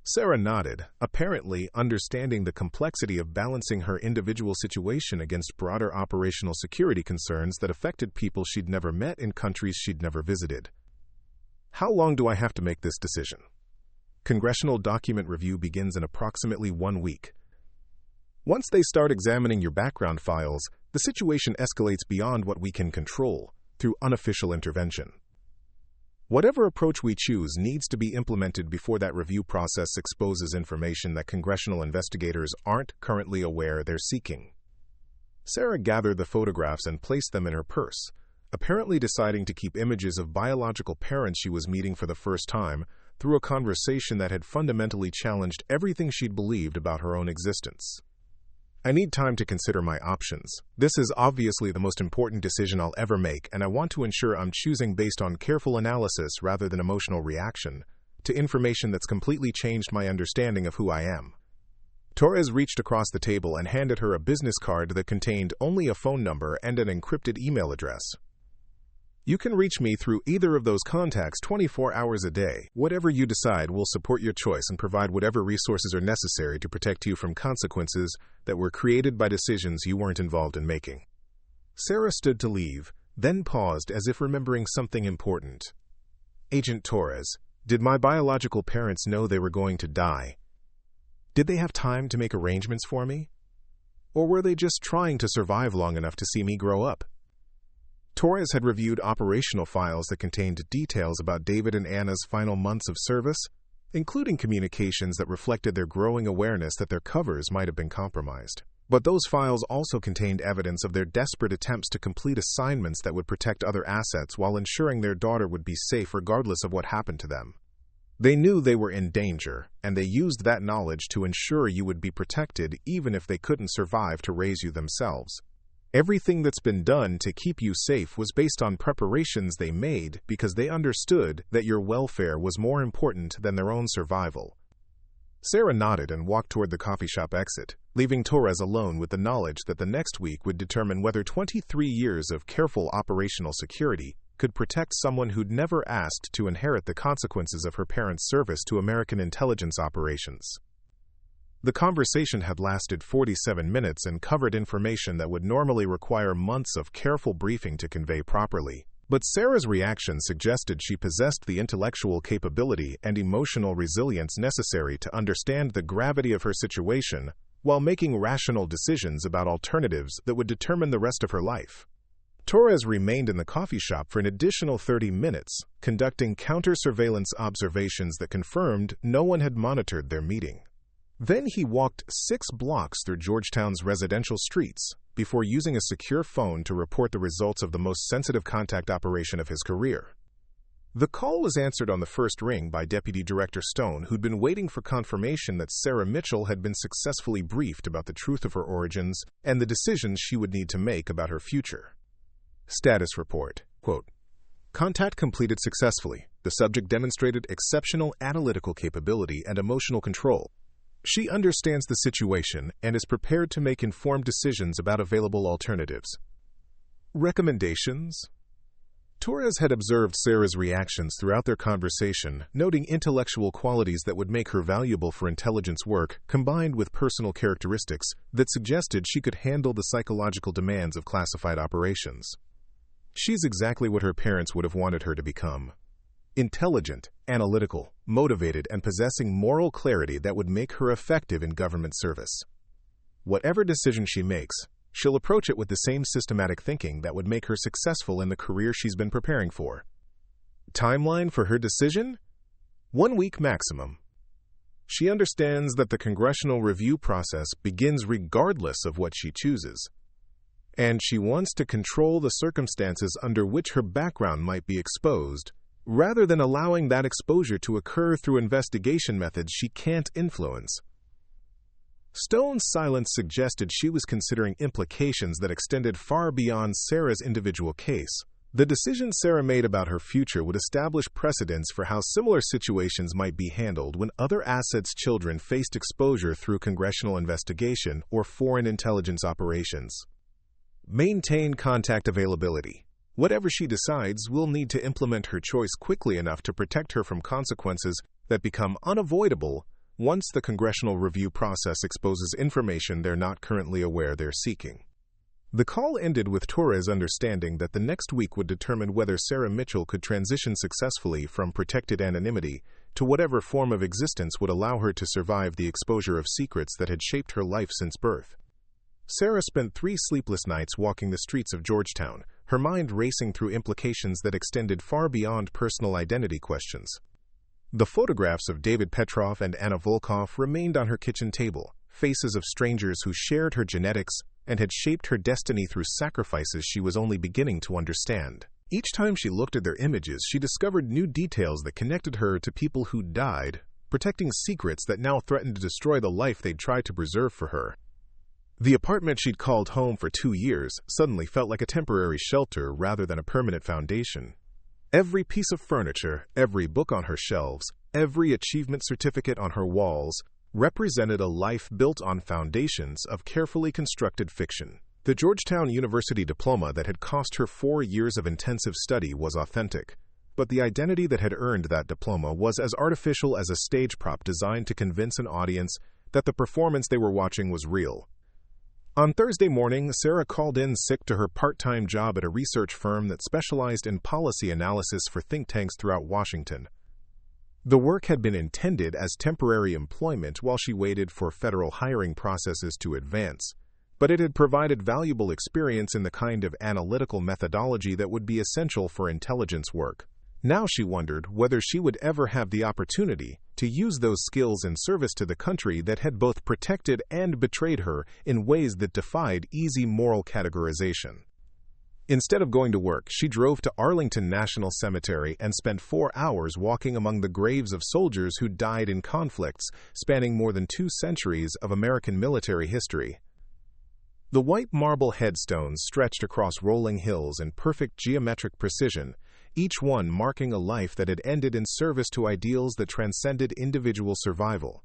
Sarah nodded, apparently understanding the complexity of balancing her individual situation against broader operational security concerns that affected people she'd never met in countries she'd never visited. How long do I have to make this decision? Congressional document review begins in approximately 1 week. Once they start examining your background files, the situation escalates beyond what we can control through unofficial intervention. Whatever approach we choose needs to be implemented before that review process exposes information that congressional investigators aren't currently aware they're seeking. Sarah gathered the photographs and placed them in her purse, apparently deciding to keep images of biological parents she was meeting for the first time through a conversation that had fundamentally challenged everything she'd believed about her own existence. I need time to consider my options. This is obviously the most important decision I'll ever make, and I want to ensure I'm choosing based on careful analysis rather than emotional reaction to information that's completely changed my understanding of who I am. Torres reached across the table and handed her a business card that contained only a phone number and an encrypted email address. You can reach me through either of those contacts 24 hours a day. Whatever you decide will support your choice and provide whatever resources are necessary to protect you from consequences that were created by decisions you weren't involved in making. Sarah stood to leave, then paused as if remembering something important. Agent Torres, did my biological parents know they were going to die? Did they have time to make arrangements for me? Or were they just trying to survive long enough to see me grow up? Torres had reviewed operational files that contained details about David and Anna's final months of service, including communications that reflected their growing awareness that their covers might have been compromised. But those files also contained evidence of their desperate attempts to complete assignments that would protect other assets while ensuring their daughter would be safe regardless of what happened to them. They knew they were in danger, and they used that knowledge to ensure you would be protected even if they couldn't survive to raise you themselves. Everything that's been done to keep you safe was based on preparations they made because they understood that your welfare was more important than their own survival. Sarah nodded and walked toward the coffee shop exit, leaving Torres alone with the knowledge that the next week would determine whether 23 years of careful operational security could protect someone who'd never asked to inherit the consequences of her parents' service to American intelligence operations. The conversation had lasted 47 minutes and covered information that would normally require months of careful briefing to convey properly. But Sarah's reaction suggested she possessed the intellectual capability and emotional resilience necessary to understand the gravity of her situation while making rational decisions about alternatives that would determine the rest of her life. Torres remained in the coffee shop for an additional 30 minutes, conducting counter-surveillance observations that confirmed no one had monitored their meeting. Then he walked 6 blocks through Georgetown's residential streets before using a secure phone to report the results of the most sensitive contact operation of his career. The call was answered on the first ring by Deputy Director Stone, who'd been waiting for confirmation that Sarah Mitchell had been successfully briefed about the truth of her origins and the decisions she would need to make about her future. Status report. Quote, contact completed successfully. The subject demonstrated exceptional analytical capability and emotional control. She understands the situation and is prepared to make informed decisions about available alternatives. Recommendations? Torres had observed Sarah's reactions throughout their conversation, noting intellectual qualities that would make her valuable for intelligence work, combined with personal characteristics that suggested she could handle the psychological demands of classified operations. She's exactly what her parents would have wanted her to become. Intelligent, analytical, motivated, and possessing moral clarity that would make her effective in government service. Whatever decision she makes, she'll approach it with the same systematic thinking that would make her successful in the career she's been preparing for. Timeline for her decision? 1 week maximum. She understands that the congressional review process begins regardless of what she chooses, and she wants to control the circumstances under which her background might be exposed, rather than allowing that exposure to occur through investigation methods she can't influence. Stone's silence suggested she was considering implications that extended far beyond Sarah's individual case. The decision Sarah made about her future would establish precedents for how similar situations might be handled when other assets' children faced exposure through congressional investigation or foreign intelligence operations. Maintain contact availability. Whatever she decides, we'll need to implement her choice quickly enough to protect her from consequences that become unavoidable once the congressional review process exposes information they're not currently aware they're seeking. The call ended with Torres understanding that the next week would determine whether Sarah Mitchell could transition successfully from protected anonymity to whatever form of existence would allow her to survive the exposure of secrets that had shaped her life since birth. Sarah spent 3 sleepless nights walking the streets of Georgetown, her mind racing through implications that extended far beyond personal identity questions. The photographs of David Petrov and Anna Volkov remained on her kitchen table, faces of strangers who shared her genetics and had shaped her destiny through sacrifices she was only beginning to understand. Each time she looked at their images, she discovered new details that connected her to people who died, protecting secrets that now threatened to destroy the life they'd tried to preserve for her. The apartment she'd called home for 2 years suddenly felt like a temporary shelter rather than a permanent foundation. Every piece of furniture, every book on her shelves, every achievement certificate on her walls represented a life built on foundations of carefully constructed fiction. The Georgetown University diploma that had cost her 4 years of intensive study was authentic, but the identity that had earned that diploma was as artificial as a stage prop designed to convince an audience that the performance they were watching was real. On Thursday morning, Sarah called in sick to her part-time job at a research firm that specialized in policy analysis for think tanks throughout Washington. The work had been intended as temporary employment while she waited for federal hiring processes to advance, but it had provided valuable experience in the kind of analytical methodology that would be essential for intelligence work. Now she wondered whether she would ever have the opportunity to use those skills in service to the country that had both protected and betrayed her in ways that defied easy moral categorization. Instead of going to work, she drove to Arlington National Cemetery and spent 4 hours walking among the graves of soldiers who died in conflicts spanning more than 2 centuries of American military history. The white marble headstones stretched across rolling hills in perfect geometric precision, each one marking a life that had ended in service to ideals that transcended individual survival.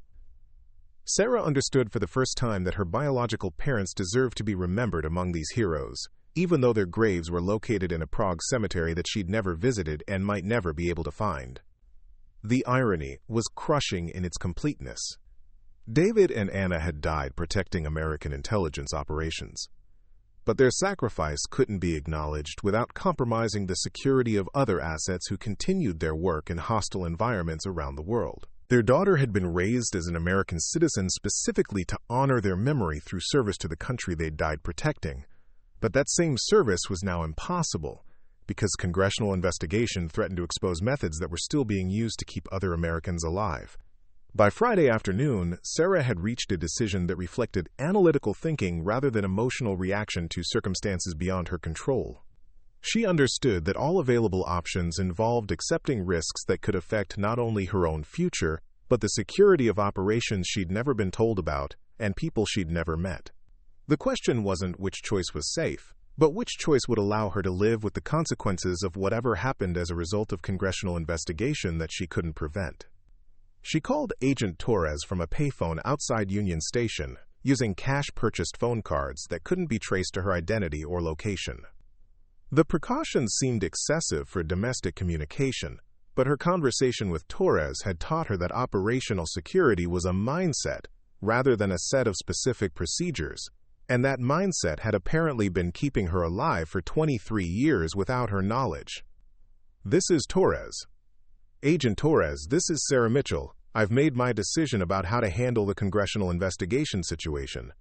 Sarah understood for the first time that her biological parents deserved to be remembered among these heroes, even though their graves were located in a Prague cemetery that she'd never visited and might never be able to find. The irony was crushing in its completeness. David and Anna had died protecting American intelligence operations, but their sacrifice couldn't be acknowledged without compromising the security of other assets who continued their work in hostile environments around the world. Their daughter had been raised as an American citizen specifically to honor their memory through service to the country they'd died protecting, but that same service was now impossible because congressional investigation threatened to expose methods that were still being used to keep other Americans alive. By Friday afternoon, Sarah had reached a decision that reflected analytical thinking rather than emotional reaction to circumstances beyond her control. She understood that all available options involved accepting risks that could affect not only her own future, but the security of operations she'd never been told about and people she'd never met. The question wasn't which choice was safe, but which choice would allow her to live with the consequences of whatever happened as a result of congressional investigation that she couldn't prevent. She called Agent Torres from a payphone outside Union Station, using cash-purchased phone cards that couldn't be traced to her identity or location. The precautions seemed excessive for domestic communication, but her conversation with Torres had taught her that operational security was a mindset rather than a set of specific procedures, And that mindset had apparently been keeping her alive for 23 years without her knowledge. This is Torres. Agent Torres, this is Sarah Mitchell. I've made my decision about how to handle the congressional investigation situation.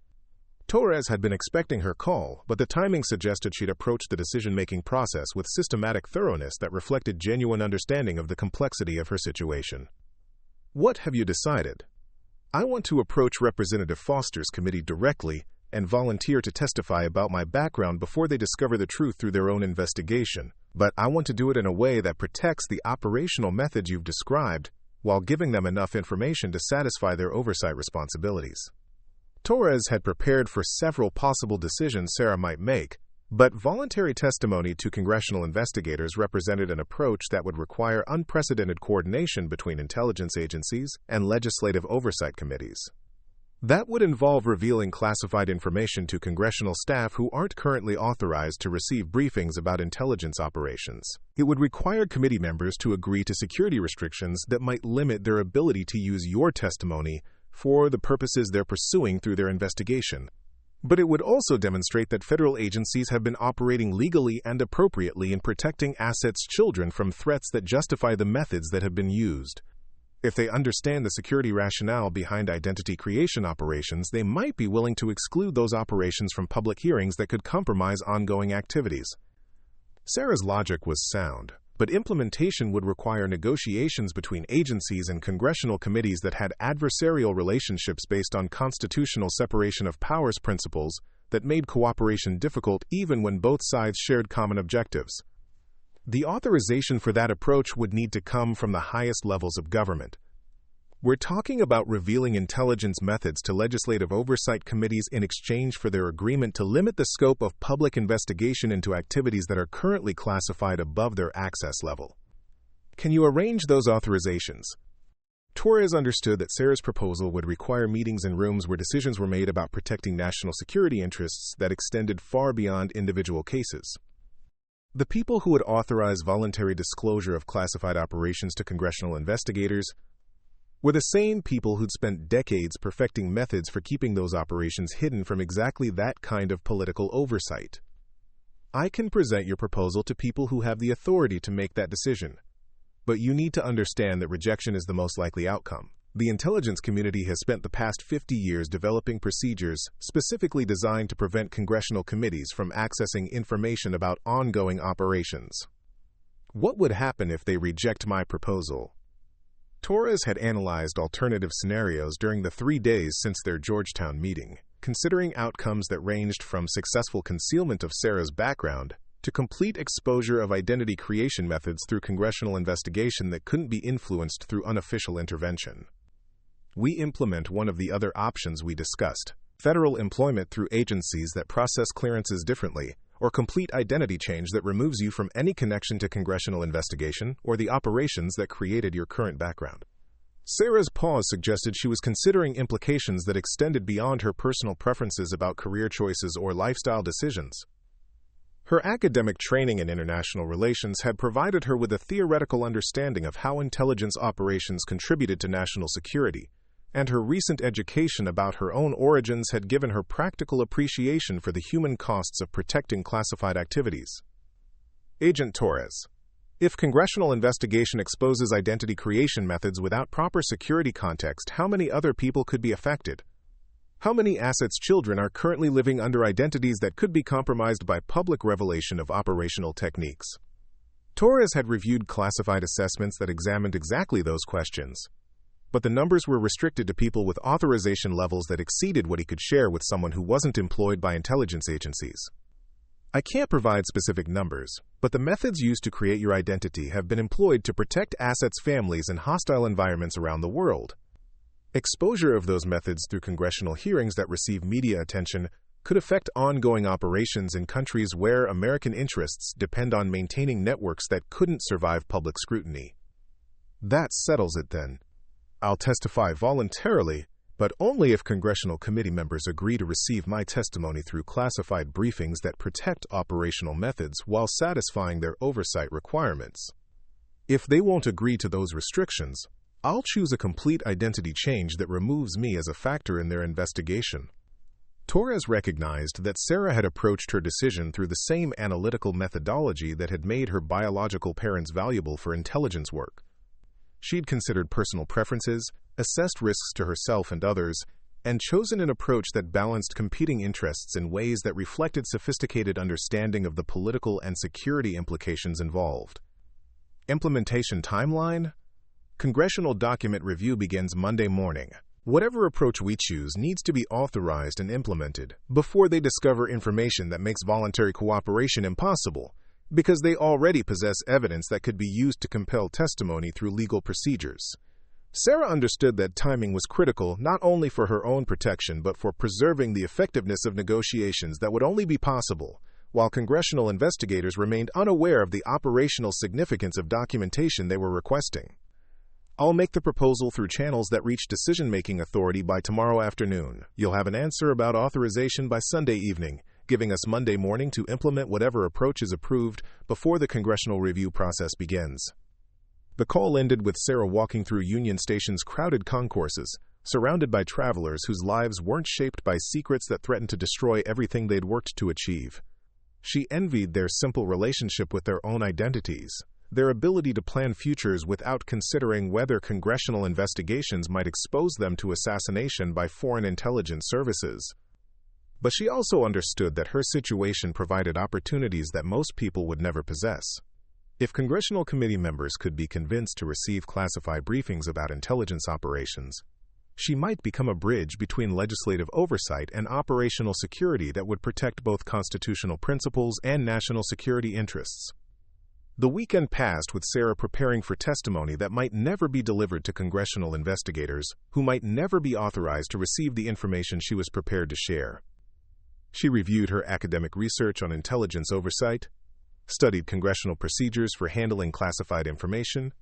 Torres had been expecting her call, but the timing suggested she'd approach the decision-making process with systematic thoroughness that reflected genuine understanding of the complexity of her situation. What have you decided? I want to approach Representative Foster's committee directly and volunteer to testify about my background before they discover the truth through their own investigation, but I want to do it in a way that protects the operational methods you've described while giving them enough information to satisfy their oversight responsibilities. Torres had prepared for several possible decisions Sarah might make, but voluntary testimony to congressional investigators represented an approach that would require unprecedented coordination between intelligence agencies and legislative oversight committees. That would involve revealing classified information to congressional staff who aren't currently authorized to receive briefings about intelligence operations. It would require committee members to agree to security restrictions that might limit their ability to use your testimony for the purposes they're pursuing through their investigation. But it would also demonstrate that federal agencies have been operating legally and appropriately in protecting assets children from threats that justify the methods that have been used. If they understand the security rationale behind identity creation operations, they might be willing to exclude those operations from public hearings that could compromise ongoing activities. Sarah's logic was sound, but implementation would require negotiations between agencies and congressional committees that had adversarial relationships based on constitutional separation of powers principles that made cooperation difficult even when both sides shared common objectives. The authorization for that approach would need to come from the highest levels of government. We're talking about revealing intelligence methods to legislative oversight committees in exchange for their agreement to limit the scope of public investigation into activities that are currently classified above their access level. Can you arrange those authorizations? Torres understood that Sarah's proposal would require meetings in rooms where decisions were made about protecting national security interests that extended far beyond individual cases. The people who would authorize voluntary disclosure of classified operations to congressional investigators were the same people who'd spent decades perfecting methods for keeping those operations hidden from exactly that kind of political oversight. I can present your proposal to people who have the authority to make that decision, but you need to understand that rejection is the most likely outcome. The intelligence community has spent the past 50 years developing procedures specifically designed to prevent congressional committees from accessing information about ongoing operations. What would happen if they reject my proposal? Torres had analyzed alternative scenarios during the 3 days since their Georgetown meeting, considering outcomes that ranged from successful concealment of Sarah's background to complete exposure of identity creation methods through congressional investigation that couldn't be influenced through unofficial intervention. We implement one of the other options we discussed: federal employment through agencies that process clearances differently, or complete identity change that removes you from any connection to congressional investigation or the operations that created your current background. Sarah's pause suggested she was considering implications that extended beyond her personal preferences about career choices or lifestyle decisions. Her academic training in international relations had provided her with a theoretical understanding of how intelligence operations contributed to national security, and her recent education about her own origins had given her practical appreciation for the human costs of protecting classified activities. Agent Torres, if congressional investigation exposes identity creation methods without proper security context, how many other people could be affected? How many assets children are currently living under identities that could be compromised by public revelation of operational techniques? Torres had reviewed classified assessments that examined exactly those questions, but the numbers were restricted to people with authorization levels that exceeded what he could share with someone who wasn't employed by intelligence agencies. I can't provide specific numbers, but the methods used to create your identity have been employed to protect assets, families, and hostile environments around the world. Exposure of those methods through congressional hearings that receive media attention could affect ongoing operations in countries where American interests depend on maintaining networks that couldn't survive public scrutiny. That settles it then. I'll testify voluntarily, but only if congressional committee members agree to receive my testimony through classified briefings that protect operational methods while satisfying their oversight requirements. If they won't agree to those restrictions, I'll choose a complete identity change that removes me as a factor in their investigation. Torres recognized that Sarah had approached her decision through the same analytical methodology that had made her biological parents valuable for intelligence work. She'd considered personal preferences, assessed risks to herself and others, and chosen an approach that balanced competing interests in ways that reflected sophisticated understanding of the political and security implications involved. Implementation timeline? Congressional document review begins Monday morning. Whatever approach we choose needs to be authorized and implemented before they discover information that makes voluntary cooperation impossible, because they already possess evidence that could be used to compel testimony through legal procedures. Sarah understood that timing was critical not only for her own protection but for preserving the effectiveness of negotiations that would only be possible while congressional investigators remained unaware of the operational significance of documentation they were requesting. I'll make the proposal through channels that reach decision-making authority by tomorrow afternoon. You'll have an answer about authorization by Sunday evening, giving us Monday morning to implement whatever approach is approved before the congressional review process begins. The call ended with Sarah walking through Union Station's crowded concourses, surrounded by travelers whose lives weren't shaped by secrets that threatened to destroy everything they'd worked to achieve. She envied their simple relationship with their own identities, their ability to plan futures without considering whether congressional investigations might expose them to assassination by foreign intelligence services. But she also understood that her situation provided opportunities that most people would never possess. If congressional committee members could be convinced to receive classified briefings about intelligence operations, she might become a bridge between legislative oversight and operational security that would protect both constitutional principles and national security interests. The weekend passed with Sarah preparing for testimony that might never be delivered to congressional investigators, who might never be authorized to receive the information she was prepared to share. She reviewed her academic research on intelligence oversight, studied congressional procedures for handling classified information,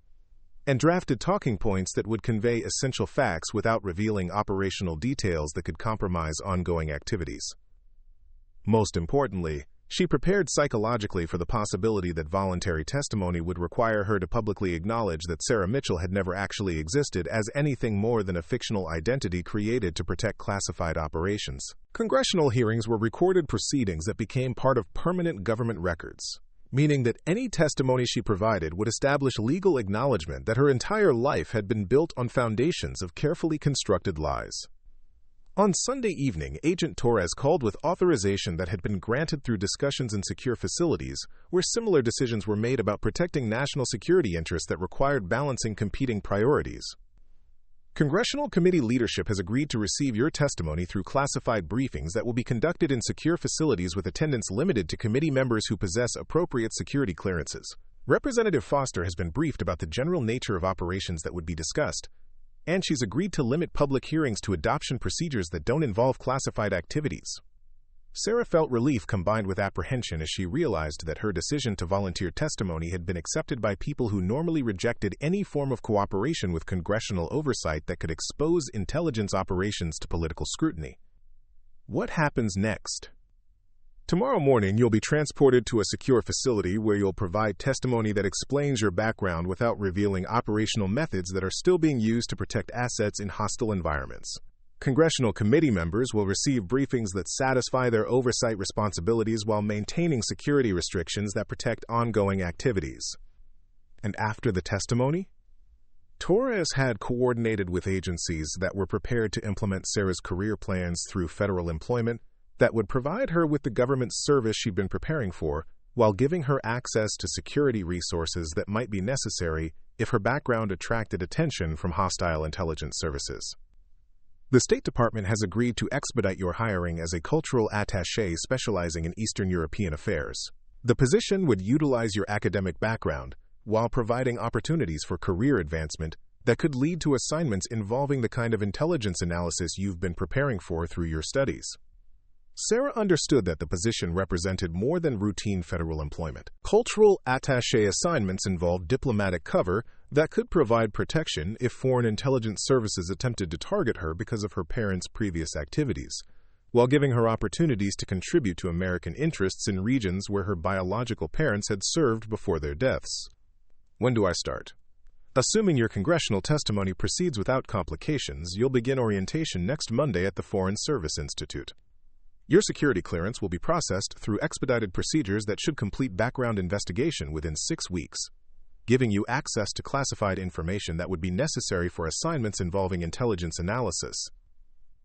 and drafted talking points that would convey essential facts without revealing operational details that could compromise ongoing activities. Most importantly, she prepared psychologically for the possibility that voluntary testimony would require her to publicly acknowledge that Sarah Mitchell had never actually existed as anything more than a fictional identity created to protect classified operations. Congressional hearings were recorded proceedings that became part of permanent government records, meaning that any testimony she provided would establish legal acknowledgement that her entire life had been built on foundations of carefully constructed lies. On Sunday evening, Agent Torres called with authorization that had been granted through discussions in secure facilities, where similar decisions were made about protecting national security interests that required balancing competing priorities. Congressional committee leadership has agreed to receive your testimony through classified briefings that will be conducted in secure facilities with attendance limited to committee members who possess appropriate security clearances. Representative Foster has been briefed about the general nature of operations that would be discussed, and she's agreed to limit public hearings to adoption procedures that don't involve classified activities. Sarah felt relief combined with apprehension as she realized that her decision to volunteer testimony had been accepted by people who normally rejected any form of cooperation with congressional oversight that could expose intelligence operations to political scrutiny. What happens next? Tomorrow morning, you'll be transported to a secure facility where you'll provide testimony that explains your background without revealing operational methods that are still being used to protect assets in hostile environments. Congressional committee members will receive briefings that satisfy their oversight responsibilities while maintaining security restrictions that protect ongoing activities. And after the testimony? Torres had coordinated with agencies that were prepared to implement Sarah's career plans through federal employment that would provide her with the government service she'd been preparing for, while giving her access to security resources that might be necessary if her background attracted attention from hostile intelligence services. The State Department has agreed to expedite your hiring as a cultural attaché specializing in Eastern European affairs. The position would utilize your academic background while providing opportunities for career advancement that could lead to assignments involving the kind of intelligence analysis you've been preparing for through your studies. Sarah understood that the position represented more than routine federal employment. Cultural attaché assignments involved diplomatic cover that could provide protection if foreign intelligence services attempted to target her because of her parents' previous activities, while giving her opportunities to contribute to American interests in regions where her biological parents had served before their deaths. When do I start? Assuming your congressional testimony proceeds without complications, you'll begin orientation next Monday at the Foreign Service Institute. Your security clearance will be processed through expedited procedures that should complete background investigation within 6 weeks, giving you access to classified information that would be necessary for assignments involving intelligence analysis.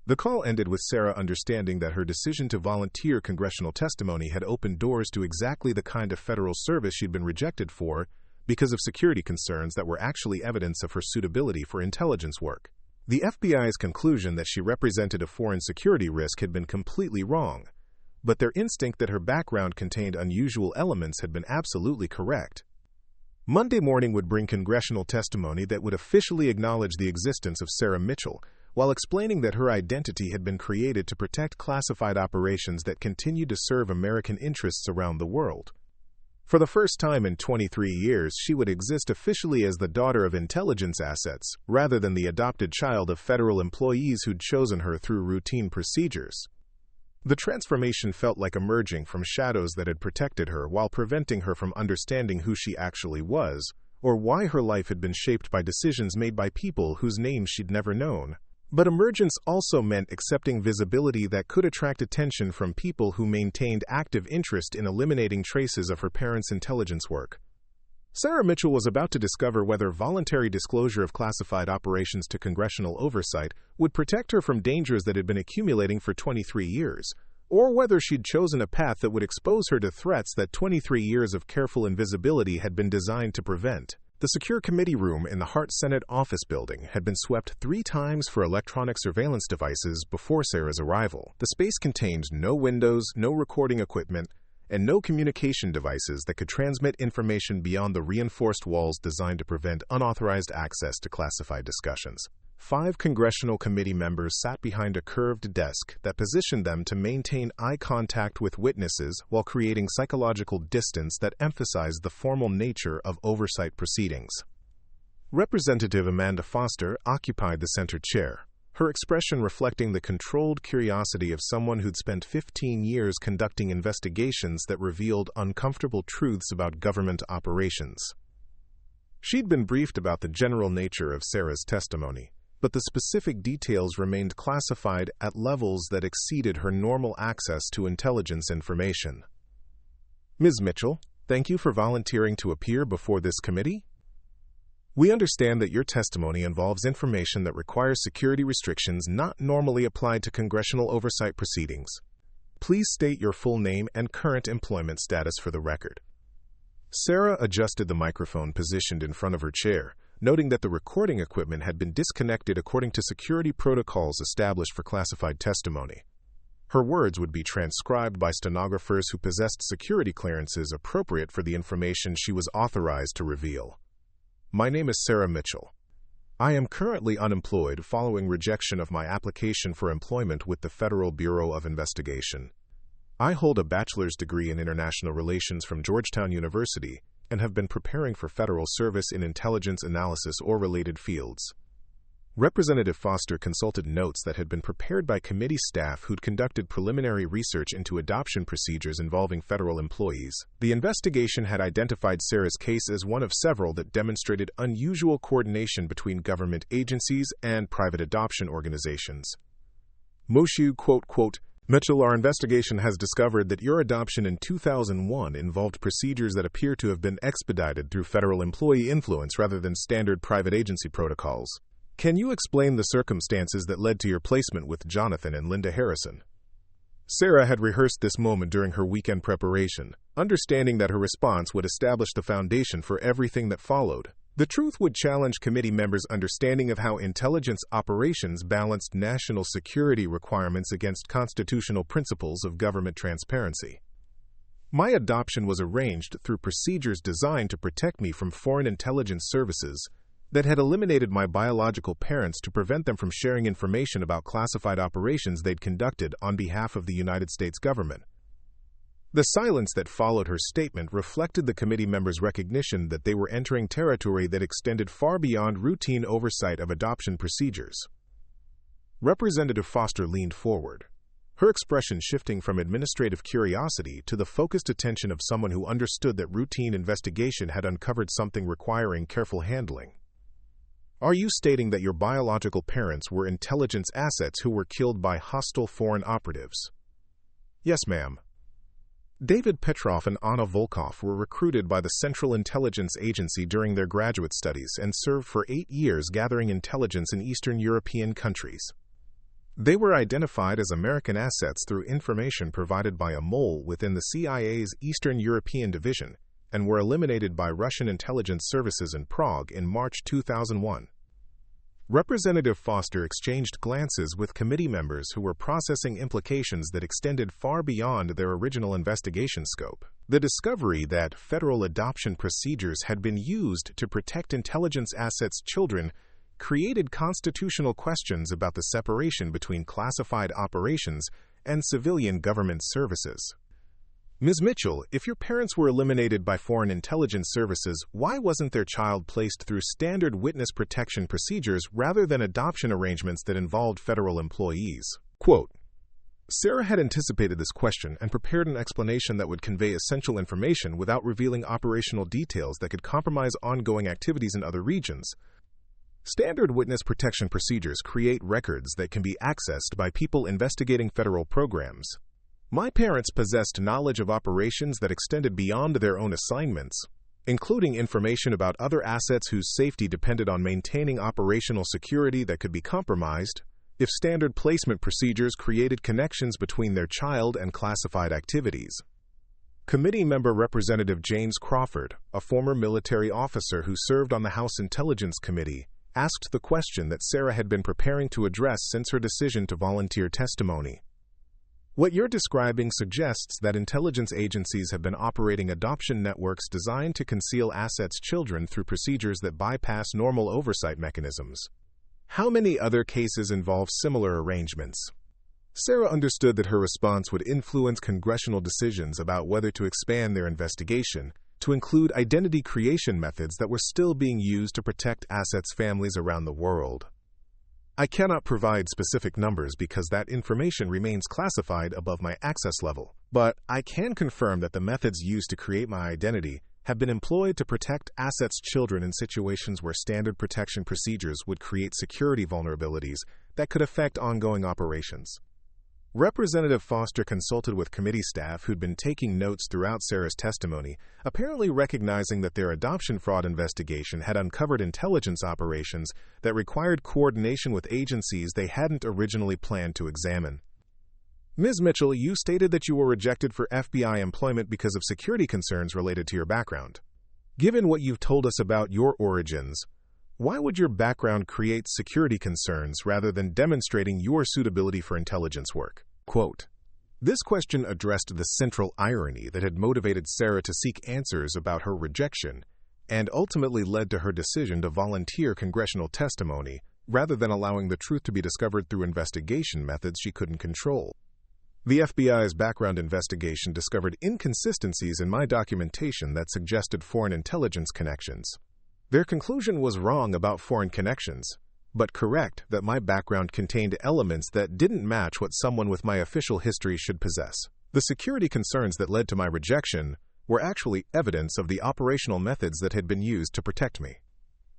The call ended with Sarah understanding that her decision to volunteer congressional testimony had opened doors to exactly the kind of federal service she'd been rejected for because of security concerns that were actually evidence of her suitability for intelligence work. The FBI's conclusion that she represented a foreign security risk had been completely wrong, but their instinct that her background contained unusual elements had been absolutely correct. Monday morning would bring congressional testimony that would officially acknowledge the existence of Sarah Mitchell, while explaining that her identity had been created to protect classified operations that continued to serve American interests around the world. For the first time in 23 years, she would exist officially as the daughter of intelligence assets, rather than the adopted child of federal employees who'd chosen her through routine procedures. The transformation felt like emerging from shadows that had protected her while preventing her from understanding who she actually was, or why her life had been shaped by decisions made by people whose names she'd never known. But emergence also meant accepting visibility that could attract attention from people who maintained active interest in eliminating traces of her parents' intelligence work. Sarah Mitchell was about to discover whether voluntary disclosure of classified operations to congressional oversight would protect her from dangers that had been accumulating for 23 years, or whether she'd chosen a path that would expose her to threats that 23 years of careful invisibility had been designed to prevent. The secure committee room in the Hart Senate office building had been swept 3 times for electronic surveillance devices before Sarah's arrival. The space contained no windows, no recording equipment, and no communication devices that could transmit information beyond the reinforced walls designed to prevent unauthorized access to classified discussions. 5 congressional committee members sat behind a curved desk that positioned them to maintain eye contact with witnesses while creating psychological distance that emphasized the formal nature of oversight proceedings. Representative Amanda Foster occupied the center chair, her expression reflecting the controlled curiosity of someone who'd spent 15 years conducting investigations that revealed uncomfortable truths about government operations. She'd been briefed about the general nature of Sarah's testimony, but the specific details remained classified at levels that exceeded her normal access to intelligence information. Ms. Mitchell, thank you for volunteering to appear before this committee. We understand that your testimony involves information that requires security restrictions not normally applied to congressional oversight proceedings. Please state your full name and current employment status for the record. Sarah adjusted the microphone positioned in front of her chair, noting that the recording equipment had been disconnected according to security protocols established for classified testimony. Her words would be transcribed by stenographers who possessed security clearances appropriate for the information she was authorized to reveal. My name is Sarah Mitchell. I am currently unemployed following rejection of my application for employment with the Federal Bureau of Investigation. I hold a bachelor's degree in international relations from Georgetown University and have been preparing for federal service in intelligence analysis or related fields. Representative Foster consulted notes that had been prepared by committee staff who'd conducted preliminary research into adoption procedures involving federal employees. The investigation had identified Sarah's case as one of several that demonstrated unusual coordination between government agencies and private adoption organizations. Moshe, quote, Mitchell, our investigation has discovered that your adoption in 2001 involved procedures that appear to have been expedited through federal employee influence rather than standard private agency protocols. Can you explain the circumstances that led to your placement with Jonathan and Linda Harrison? Sarah had rehearsed this moment during her weekend preparation, understanding that her response would establish the foundation for everything that followed. The truth would challenge committee members' understanding of how intelligence operations balanced national security requirements against constitutional principles of government transparency. My adoption was arranged through procedures designed to protect me from foreign intelligence services that had eliminated my biological parents to prevent them from sharing information about classified operations they'd conducted on behalf of the United States government. The silence that followed her statement reflected the committee members' recognition that they were entering territory that extended far beyond routine oversight of adoption procedures. Representative Foster leaned forward, her expression shifting from administrative curiosity to the focused attention of someone who understood that routine investigation had uncovered something requiring careful handling. Are you stating that your biological parents were intelligence assets who were killed by hostile foreign operatives? Yes, ma'am. David Petrov and Anna Volkov were recruited by the Central Intelligence Agency during their graduate studies and served for 8 years gathering intelligence in Eastern European countries. They were identified as American assets through information provided by a mole within the CIA's Eastern European Division and were eliminated by Russian intelligence services in Prague in March 2001. Representative Foster exchanged glances with committee members who were processing implications that extended far beyond their original investigation scope. The discovery that federal adoption procedures had been used to protect intelligence assets' children created constitutional questions about the separation between classified operations and civilian government services. Ms. Mitchell, if your parents were eliminated by foreign intelligence services, why wasn't their child placed through standard witness protection procedures rather than adoption arrangements that involved federal employees? Quote, Sarah had anticipated this question and prepared an explanation that would convey essential information without revealing operational details that could compromise ongoing activities in other regions. Standard witness protection procedures create records that can be accessed by people investigating federal programs. My parents possessed knowledge of operations that extended beyond their own assignments, including information about other assets whose safety depended on maintaining operational security that could be compromised if standard placement procedures created connections between their child and classified activities. Committee member Representative James Crawford, a former military officer who served on the House Intelligence Committee, asked the question that Sarah had been preparing to address since her decision to volunteer testimony. What you're describing suggests that intelligence agencies have been operating adoption networks designed to conceal assets' children through procedures that bypass normal oversight mechanisms. How many other cases involve similar arrangements? Sarah understood that her response would influence congressional decisions about whether to expand their investigation to include identity creation methods that were still being used to protect assets' families around the world. I cannot provide specific numbers because that information remains classified above my access level, but I can confirm that the methods used to create my identity have been employed to protect assets' children in situations where standard protection procedures would create security vulnerabilities that could affect ongoing operations. Representative Foster consulted with committee staff who'd been taking notes throughout Sarah's testimony, apparently recognizing that their adoption fraud investigation had uncovered intelligence operations that required coordination with agencies they hadn't originally planned to examine. Ms. Mitchell, you stated that you were rejected for FBI employment because of security concerns related to your background. Given what you've told us about your origins, why would your background create security concerns rather than demonstrating your suitability for intelligence work? Quote, this question addressed the central irony that had motivated Sarah to seek answers about her rejection and ultimately led to her decision to volunteer congressional testimony rather than allowing the truth to be discovered through investigation methods she couldn't control. The FBI's background investigation discovered inconsistencies in my documentation that suggested foreign intelligence connections. Their conclusion was wrong about foreign connections, but correct that my background contained elements that didn't match what someone with my official history should possess. The security concerns that led to my rejection were actually evidence of the operational methods that had been used to protect me.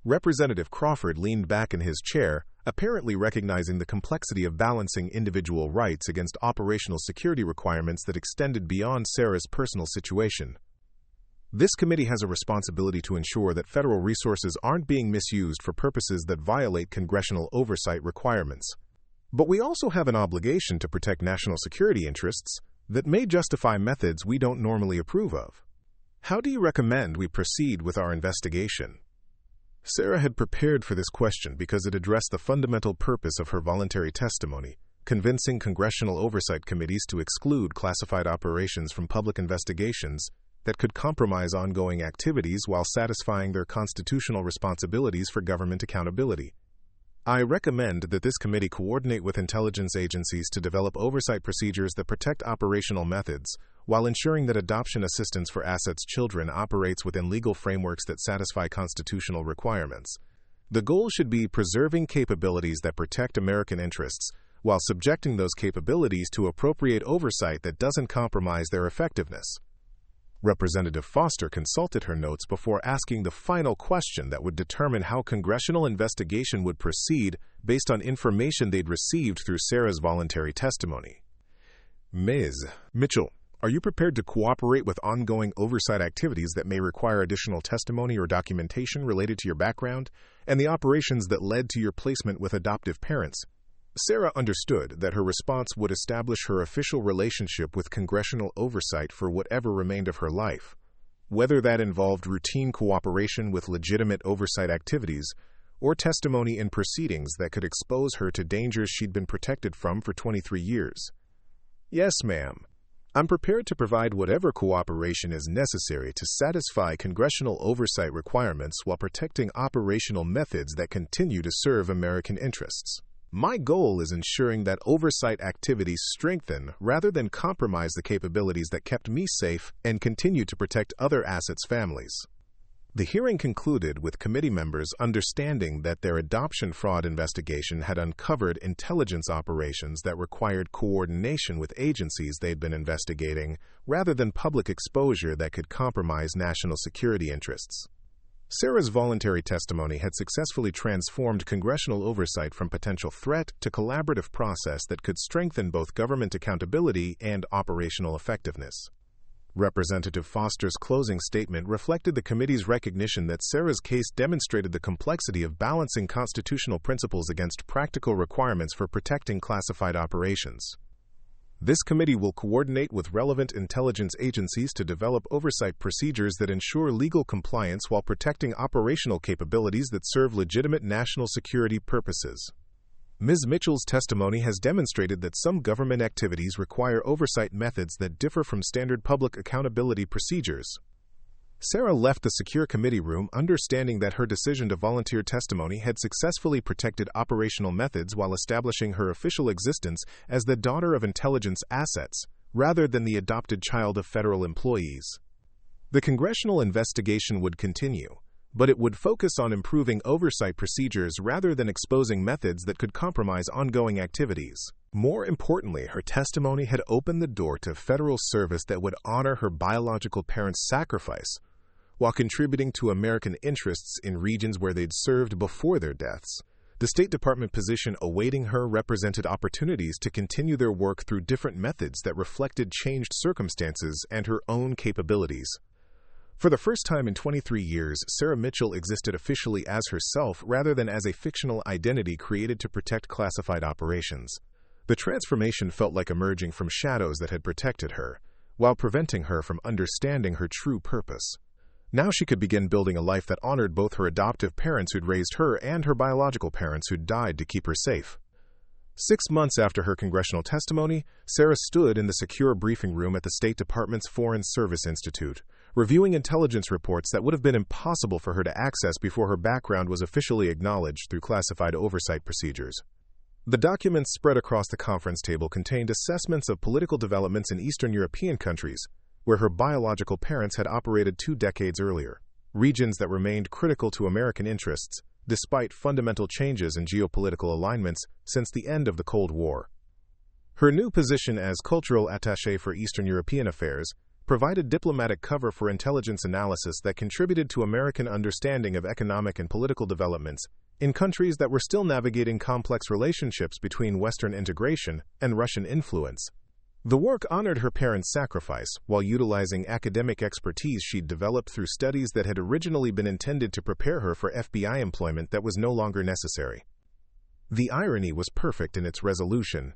Representative Crawford leaned back in his chair, apparently recognizing the complexity of balancing individual rights against operational security requirements that extended beyond Sarah's personal situation. This committee has a responsibility to ensure that federal resources aren't being misused for purposes that violate congressional oversight requirements. But we also have an obligation to protect national security interests that may justify methods we don't normally approve of. How do you recommend we proceed with our investigation? Sarah had prepared for this question because it addressed the fundamental purpose of her voluntary testimony, convincing congressional oversight committees to exclude classified operations from public investigations that could compromise ongoing activities while satisfying their constitutional responsibilities for government accountability. I recommend that this committee coordinate with intelligence agencies to develop oversight procedures that protect operational methods while ensuring that adoption assistance for assets' children operates within legal frameworks that satisfy constitutional requirements. The goal should be preserving capabilities that protect American interests while subjecting those capabilities to appropriate oversight that doesn't compromise their effectiveness. Representative Foster consulted her notes before asking the final question that would determine how congressional investigation would proceed based on information they'd received through Sarah's voluntary testimony. Ms. Mitchell, are you prepared to cooperate with ongoing oversight activities that may require additional testimony or documentation related to your background and the operations that led to your placement with adoptive parents? Sarah understood that her response would establish her official relationship with congressional oversight for whatever remained of her life, whether that involved routine cooperation with legitimate oversight activities or testimony in proceedings that could expose her to dangers she'd been protected from for 23 years. Yes, ma'am. I'm prepared to provide whatever cooperation is necessary to satisfy congressional oversight requirements while protecting operational methods that continue to serve American interests. My goal is ensuring that oversight activities strengthen rather than compromise the capabilities that kept me safe and continue to protect other assets' families. The hearing concluded with committee members understanding that their adoption fraud investigation had uncovered intelligence operations that required coordination with agencies they'd been investigating, rather than public exposure that could compromise national security interests. Sarah's voluntary testimony had successfully transformed congressional oversight from potential threat to collaborative process that could strengthen both government accountability and operational effectiveness. Representative Foster's closing statement reflected the committee's recognition that Sarah's case demonstrated the complexity of balancing constitutional principles against practical requirements for protecting classified operations. This committee will coordinate with relevant intelligence agencies to develop oversight procedures that ensure legal compliance while protecting operational capabilities that serve legitimate national security purposes. Ms. Mitchell's testimony has demonstrated that some government activities require oversight methods that differ from standard public accountability procedures. Sarah left the secure committee room understanding that her decision to volunteer testimony had successfully protected operational methods while establishing her official existence as the daughter of intelligence assets, rather than the adopted child of federal employees. The congressional investigation would continue, but it would focus on improving oversight procedures rather than exposing methods that could compromise ongoing activities. More importantly, her testimony had opened the door to federal service that would honor her biological parents' sacrifice, while contributing to American interests in regions where they'd served before their deaths. The State Department position awaiting her represented opportunities to continue their work through different methods that reflected changed circumstances and her own capabilities. For the first time in 23 years, Sarah Mitchell existed officially as herself rather than as a fictional identity created to protect classified operations. The transformation felt like emerging from shadows that had protected her, while preventing her from understanding her true purpose. Now she could begin building a life that honored both her adoptive parents who'd raised her and her biological parents who'd died to keep her safe. 6 months after her congressional testimony, Sarah stood in the secure briefing room at the State Department's Foreign Service Institute, reviewing intelligence reports that would have been impossible for her to access before her background was officially acknowledged through classified oversight procedures. The documents spread across the conference table contained assessments of political developments in Eastern European countries, where her biological parents had operated 2 decades earlier, regions that remained critical to American interests, despite fundamental changes in geopolitical alignments since the end of the Cold War. Her new position as cultural attaché for Eastern European affairs provided diplomatic cover for intelligence analysis that contributed to American understanding of economic and political developments in countries that were still navigating complex relationships between Western integration and Russian influence. The work honored her parents' sacrifice while utilizing academic expertise she'd developed through studies that had originally been intended to prepare her for FBI employment that was no longer necessary. The irony was perfect in its resolution.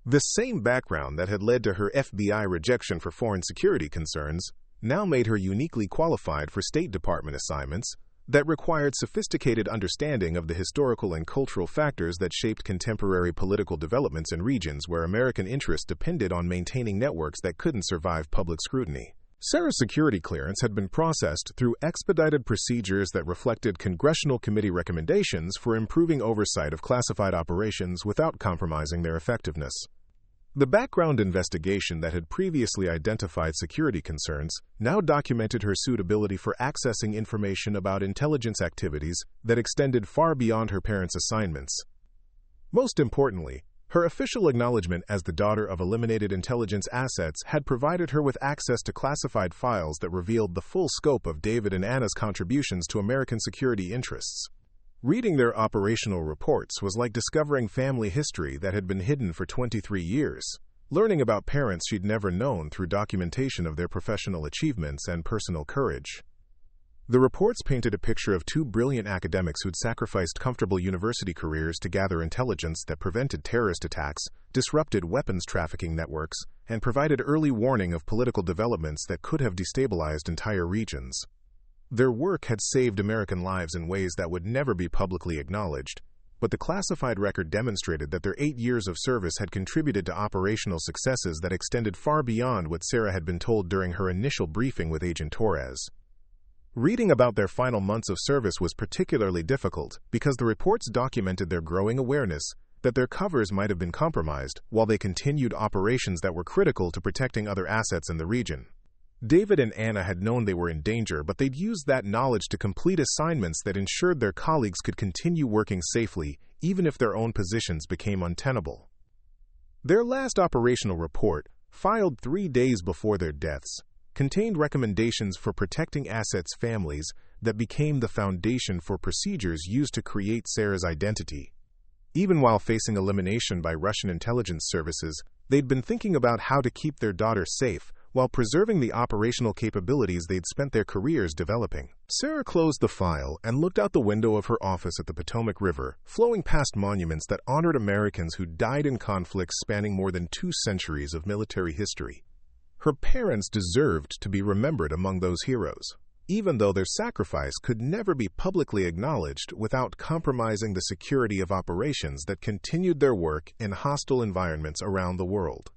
The same background that had led to her FBI rejection for foreign security concerns now made her uniquely qualified for State Department assignments that required sophisticated understanding of the historical and cultural factors that shaped contemporary political developments in regions where American interest depended on maintaining networks that couldn't survive public scrutiny. Sarah's security clearance had been processed through expedited procedures that reflected congressional committee recommendations for improving oversight of classified operations without compromising their effectiveness. The background investigation that had previously identified security concerns now documented her suitability for accessing information about intelligence activities that extended far beyond her parents' assignments. Most importantly, her official acknowledgement as the daughter of eliminated intelligence assets had provided her with access to classified files that revealed the full scope of David and Anna's contributions to American security interests. Reading their operational reports was like discovering family history that had been hidden for 23 years. learning about parents she'd never known through documentation of their professional achievements and personal courage. The reports painted a picture of two brilliant academics who'd sacrificed comfortable university careers to gather intelligence that prevented terrorist attacks, disrupted weapons trafficking networks, and provided early warning of political developments that could have destabilized entire regions. Their work had saved American lives in ways that would never be publicly acknowledged, but the classified record demonstrated that their 8 years of service had contributed to operational successes that extended far beyond what Sarah had been told during her initial briefing with Agent Torres. Reading about their final months of service was particularly difficult because the reports documented their growing awareness that their covers might have been compromised while they continued operations that were critical to protecting other assets in the region. David and Anna had known they were in danger, but they'd used that knowledge to complete assignments that ensured their colleagues could continue working safely, even if their own positions became untenable. Their last operational report, filed 3 days before their deaths, contained recommendations for protecting assets' families that became the foundation for procedures used to create Sarah's identity. Even while facing elimination by Russian intelligence services, they'd been thinking about how to keep their daughter safe while preserving the operational capabilities they'd spent their careers developing. Sarah closed the file and looked out the window of her office at the Potomac River, flowing past monuments that honored Americans who died in conflicts spanning more than 2 centuries of military history. Her parents deserved to be remembered among those heroes, even though their sacrifice could never be publicly acknowledged without compromising the security of operations that continued their work in hostile environments around the world.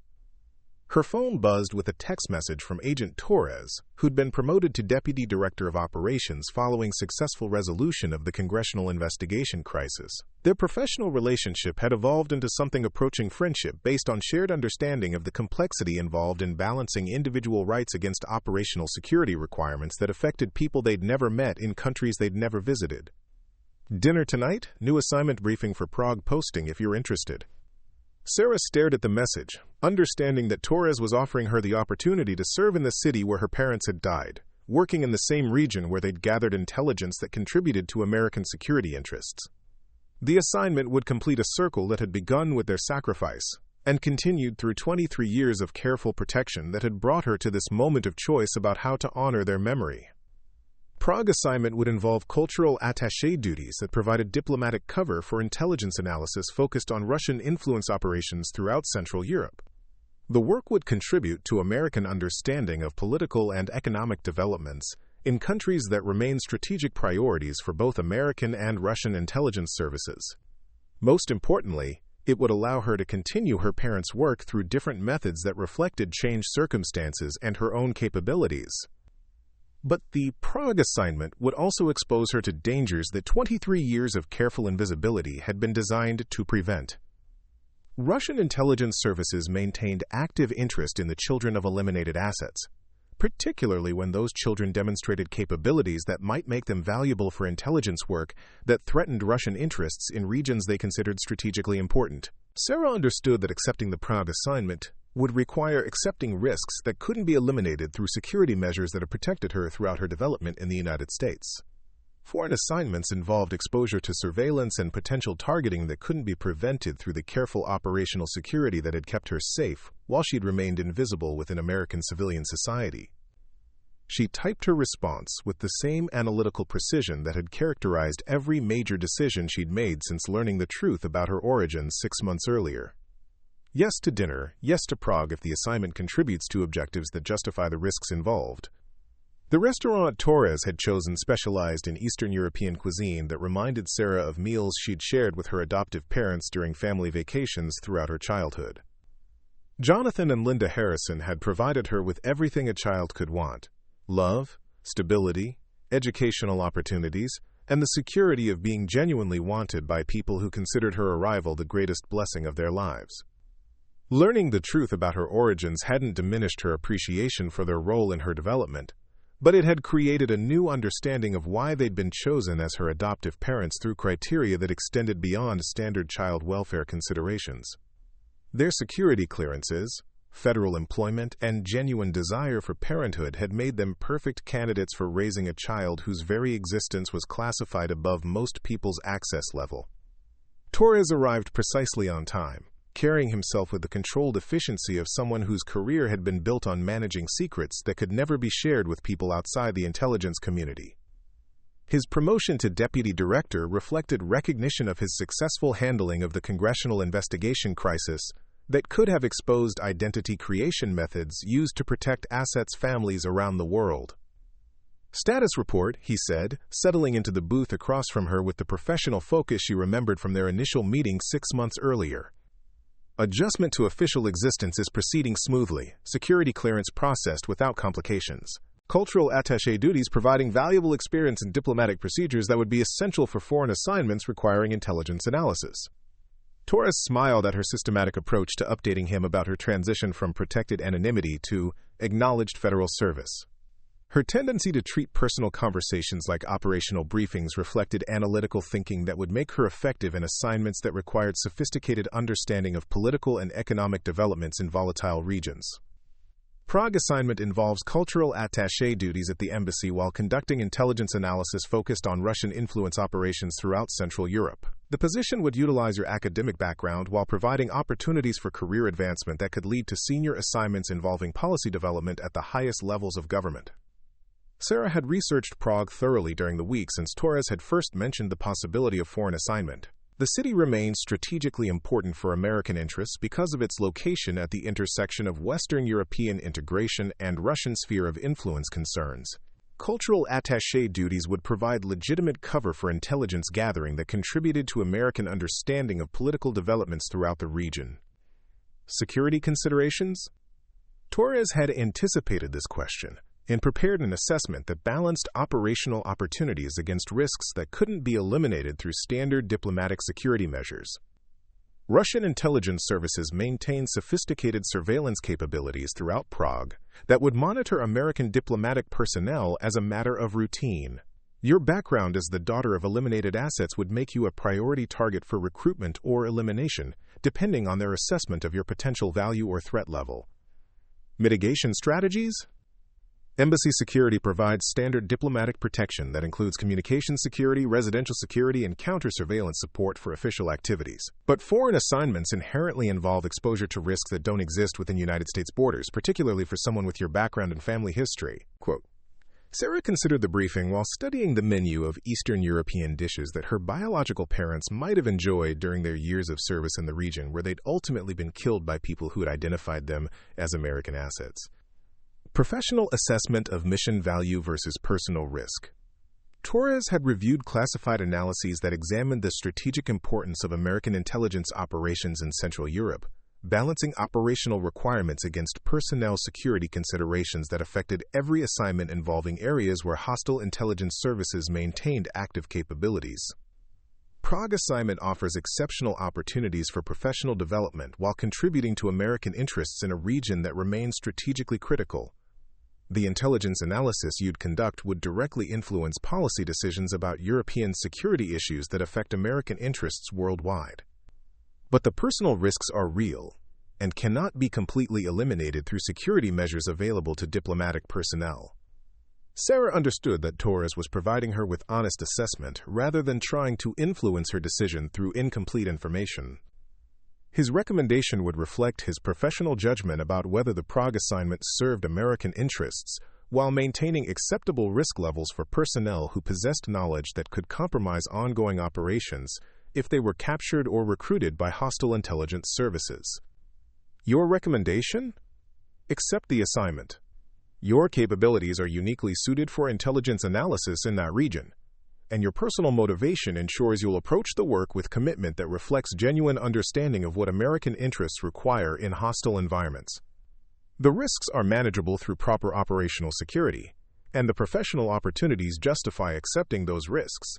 Her phone buzzed with a text message from Agent Torres, who'd been promoted to Deputy Director of Operations following successful resolution of the congressional investigation crisis. Their professional relationship had evolved into something approaching friendship based on shared understanding of the complexity involved in balancing individual rights against operational security requirements that affected people they'd never met in countries they'd never visited. Dinner tonight? New assignment briefing for Prague posting if you're interested. Sarah stared at the message, understanding that Torres was offering her the opportunity to serve in the city where her parents had died, working in the same region where they'd gathered intelligence that contributed to American security interests. The assignment would complete a circle that had begun with their sacrifice and continued through 23 years of careful protection that had brought her to this moment of choice about how to honor their memory. Prague assignment would involve cultural attaché duties that provided diplomatic cover for intelligence analysis focused on Russian influence operations throughout Central Europe. The work would contribute to American understanding of political and economic developments in countries that remain strategic priorities for both American and Russian intelligence services. Most importantly, it would allow her to continue her parents' work through different methods that reflected changed circumstances and her own capabilities. But the Prague assignment would also expose her to dangers that 23 years of careful invisibility had been designed to prevent. Russian intelligence services maintained active interest in the children of eliminated assets, particularly when those children demonstrated capabilities that might make them valuable for intelligence work that threatened Russian interests in regions they considered strategically important. Sarah understood that accepting the Prague assignment would require accepting risks that couldn't be eliminated through security measures that had protected her throughout her development in the United States. Foreign assignments involved exposure to surveillance and potential targeting that couldn't be prevented through the careful operational security that had kept her safe while she'd remained invisible within American civilian society. She typed her response with the same analytical precision that had characterized every major decision she'd made since learning the truth about her origins 6 months earlier. Yes to dinner, yes to Prague if the assignment contributes to objectives that justify the risks involved. The restaurant Torres had chosen specialized in Eastern European cuisine that reminded Sarah of meals she'd shared with her adoptive parents during family vacations throughout her childhood. Jonathan and Linda Harrison had provided her with everything a child could want: love, stability, educational opportunities, and the security of being genuinely wanted by people who considered her arrival the greatest blessing of their lives. Learning the truth about her origins hadn't diminished her appreciation for their role in her development, but it had created a new understanding of why they'd been chosen as her adoptive parents through criteria that extended beyond standard child welfare considerations. Their security clearances, federal employment, and genuine desire for parenthood had made them perfect candidates for raising a child whose very existence was classified above most people's access level. Torres arrived precisely on time, carrying himself with the controlled efficiency of someone whose career had been built on managing secrets that could never be shared with people outside the intelligence community. His promotion to deputy director reflected recognition of his successful handling of the congressional investigation crisis that could have exposed identity creation methods used to protect assets families around the world. "Status report," he said, settling into the booth across from her with the professional focus she remembered from their initial meeting 6 months earlier. "Adjustment to official existence is proceeding smoothly. Security clearance processed without complications. Cultural attaché duties providing valuable experience in diplomatic procedures that would be essential for foreign assignments requiring intelligence analysis." Torres smiled at her systematic approach to updating him about her transition from protected anonymity to acknowledged federal service. Her tendency to treat personal conversations like operational briefings reflected analytical thinking that would make her effective in assignments that required sophisticated understanding of political and economic developments in volatile regions. Prague assignment involves cultural attaché duties at the embassy while conducting intelligence analysis focused on Russian influence operations throughout Central Europe. The position would utilize your academic background while providing opportunities for career advancement that could lead to senior assignments involving policy development at the highest levels of government. Sarah had researched Prague thoroughly during the week since Torres had first mentioned the possibility of foreign assignment. The city remains strategically important for American interests because of its location at the intersection of Western European integration and Russian sphere of influence concerns. Cultural attaché duties would provide legitimate cover for intelligence gathering that contributed to American understanding of political developments throughout the region. Security considerations? Torres had anticipated this question and prepared an assessment that balanced operational opportunities against risks that couldn't be eliminated through standard diplomatic security measures. Russian intelligence services maintain sophisticated surveillance capabilities throughout Prague that would monitor American diplomatic personnel as a matter of routine. Your background as the daughter of eliminated assets would make you a priority target for recruitment or elimination, depending on their assessment of your potential value or threat level. Mitigation strategies? Embassy security provides standard diplomatic protection that includes communication security, residential security, and counter-surveillance support for official activities. But foreign assignments inherently involve exposure to risks that don't exist within United States borders, particularly for someone with your background and family history. Quote, Sarah considered the briefing while studying the menu of Eastern European dishes that her biological parents might have enjoyed during their years of service in the region where they'd ultimately been killed by people who had identified them as American assets. Professional assessment of mission value versus personal risk. Torres had reviewed classified analyses that examined the strategic importance of American intelligence operations in Central Europe, balancing operational requirements against personnel security considerations that affected every assignment involving areas where hostile intelligence services maintained active capabilities. Prague assignment offers exceptional opportunities for professional development while contributing to American interests in a region that remains strategically critical. The intelligence analysis you'd conduct would directly influence policy decisions about European security issues that affect American interests worldwide. But the personal risks are real and cannot be completely eliminated through security measures available to diplomatic personnel. Sarah understood that Torres was providing her with honest assessment rather than trying to influence her decision through incomplete information. His recommendation would reflect his professional judgment about whether the Prague assignment served American interests while maintaining acceptable risk levels for personnel who possessed knowledge that could compromise ongoing operations if they were captured or recruited by hostile intelligence services. Your recommendation? Accept the assignment. Your capabilities are uniquely suited for intelligence analysis in that region, and your personal motivation ensures you'll approach the work with commitment that reflects genuine understanding of what American interests require in hostile environments. The risks are manageable through proper operational security, and the professional opportunities justify accepting those risks.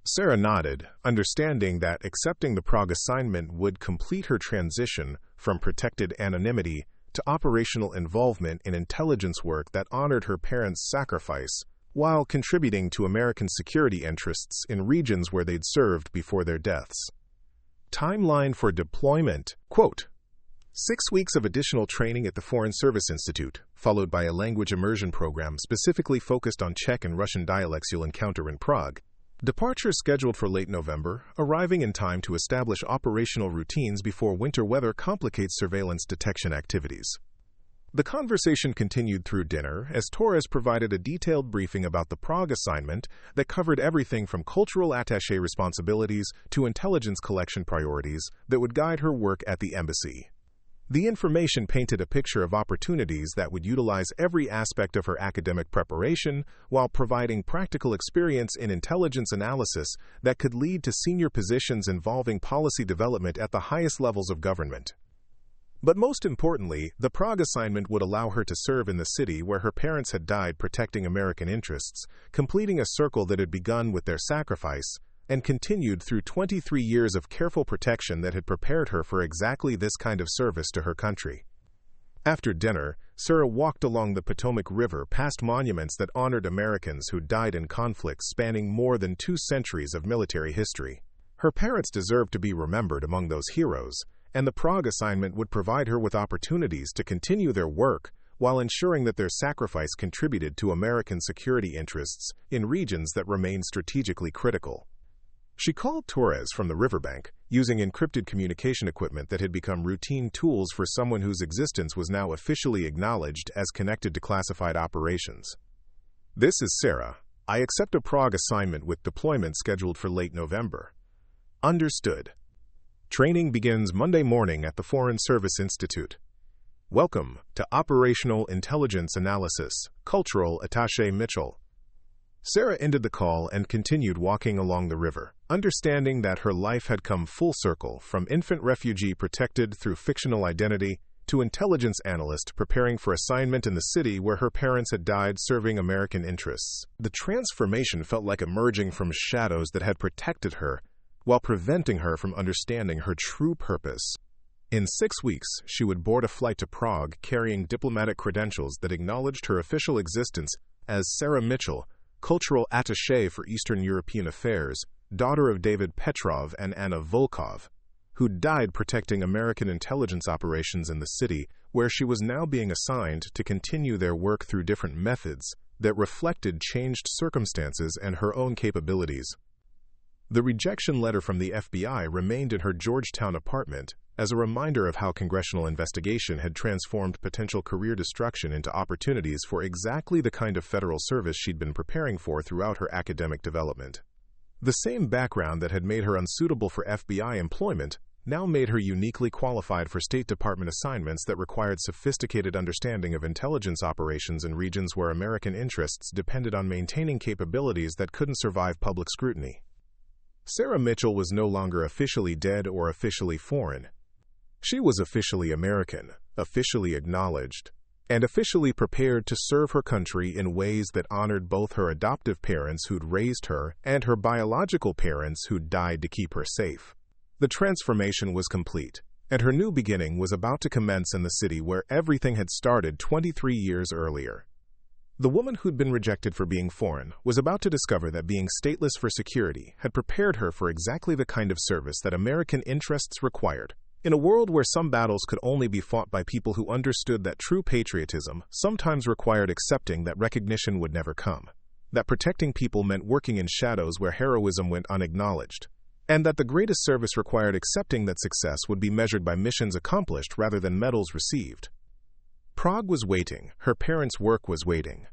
Sarah nodded, understanding that accepting the Prague assignment would complete her transition from protected anonymity to operational involvement in intelligence work that honored her parents' sacrifice while contributing to American security interests in regions where they'd served before their deaths. Timeline for deployment. Quote, 6 weeks of additional training at the Foreign Service Institute, followed by a language immersion program specifically focused on Czech and Russian dialects you'll encounter in Prague. Departure scheduled for late November, arriving in time to establish operational routines before winter weather complicates surveillance detection activities. The conversation continued through dinner as Torres provided a detailed briefing about the Prague assignment that covered everything from cultural attaché responsibilities to intelligence collection priorities that would guide her work at the embassy. The information painted a picture of opportunities that would utilize every aspect of her academic preparation while providing practical experience in intelligence analysis that could lead to senior positions involving policy development at the highest levels of government. But most importantly, the Prague assignment would allow her to serve in the city where her parents had died protecting American interests, completing a circle that had begun with their sacrifice and continued through 23 years of careful protection that had prepared her for exactly this kind of service to her country. After dinner, Sarah walked along the Potomac River past monuments that honored Americans who died in conflicts spanning more than 2 centuries of military history. Her parents deserved to be remembered among those heroes, and the Prague assignment would provide her with opportunities to continue their work while ensuring that their sacrifice contributed to American security interests in regions that remained strategically critical. She called Torres from the riverbank, using encrypted communication equipment that had become routine tools for someone whose existence was now officially acknowledged as connected to classified operations. "This is Sarah. I accept a Prague assignment with deployment scheduled for late November." "Understood. Training begins Monday morning at the Foreign Service Institute. Welcome to Operational Intelligence Analysis, Cultural Attaché Mitchell." Sarah ended the call and continued walking along the river, understanding that her life had come full circle from infant refugee protected through fictional identity to intelligence analyst preparing for assignment in the city where her parents had died serving American interests. The transformation felt like emerging from shadows that had protected her while preventing her from understanding her true purpose. In 6 weeks, she would board a flight to Prague carrying diplomatic credentials that acknowledged her official existence as Sarah Mitchell, cultural attaché for Eastern European affairs, daughter of David Petrov and Anna Volkov, who died protecting American intelligence operations in the city where she was now being assigned to continue their work through different methods that reflected changed circumstances and her own capabilities. The rejection letter from the FBI remained in her Georgetown apartment as a reminder of how congressional investigation had transformed potential career destruction into opportunities for exactly the kind of federal service she'd been preparing for throughout her academic development. The same background that had made her unsuitable for FBI employment now made her uniquely qualified for State Department assignments that required sophisticated understanding of intelligence operations in regions where American interests depended on maintaining capabilities that couldn't survive public scrutiny. Sarah Mitchell was no longer officially dead or officially foreign. She was officially American, officially acknowledged, and officially prepared to serve her country in ways that honored both her adoptive parents who'd raised her and her biological parents who'd died to keep her safe. The transformation was complete, and her new beginning was about to commence in the city where everything had started 23 years earlier. The woman who'd been rejected for being foreign was about to discover that being stateless for security had prepared her for exactly the kind of service that American interests required. In a world where some battles could only be fought by people who understood that true patriotism sometimes required accepting that recognition would never come, that protecting people meant working in shadows where heroism went unacknowledged, and that the greatest service required accepting that success would be measured by missions accomplished rather than medals received. Prague was waiting, her parents' work was waiting.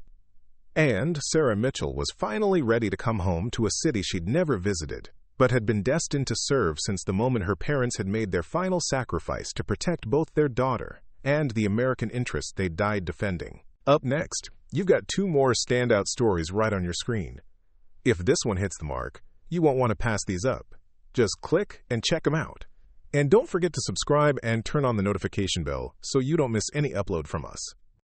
And Sarah Mitchell was finally ready to come home to a city she'd never visited, but had been destined to serve since the moment her parents had made their final sacrifice to protect both their daughter and the American interests they died defending. Up next, you've got 2 more standout stories right on your screen. If this one hits the mark, you won't want to pass these up. Just click and check them out. And don't forget to subscribe and turn on the notification bell so you don't miss any upload from us.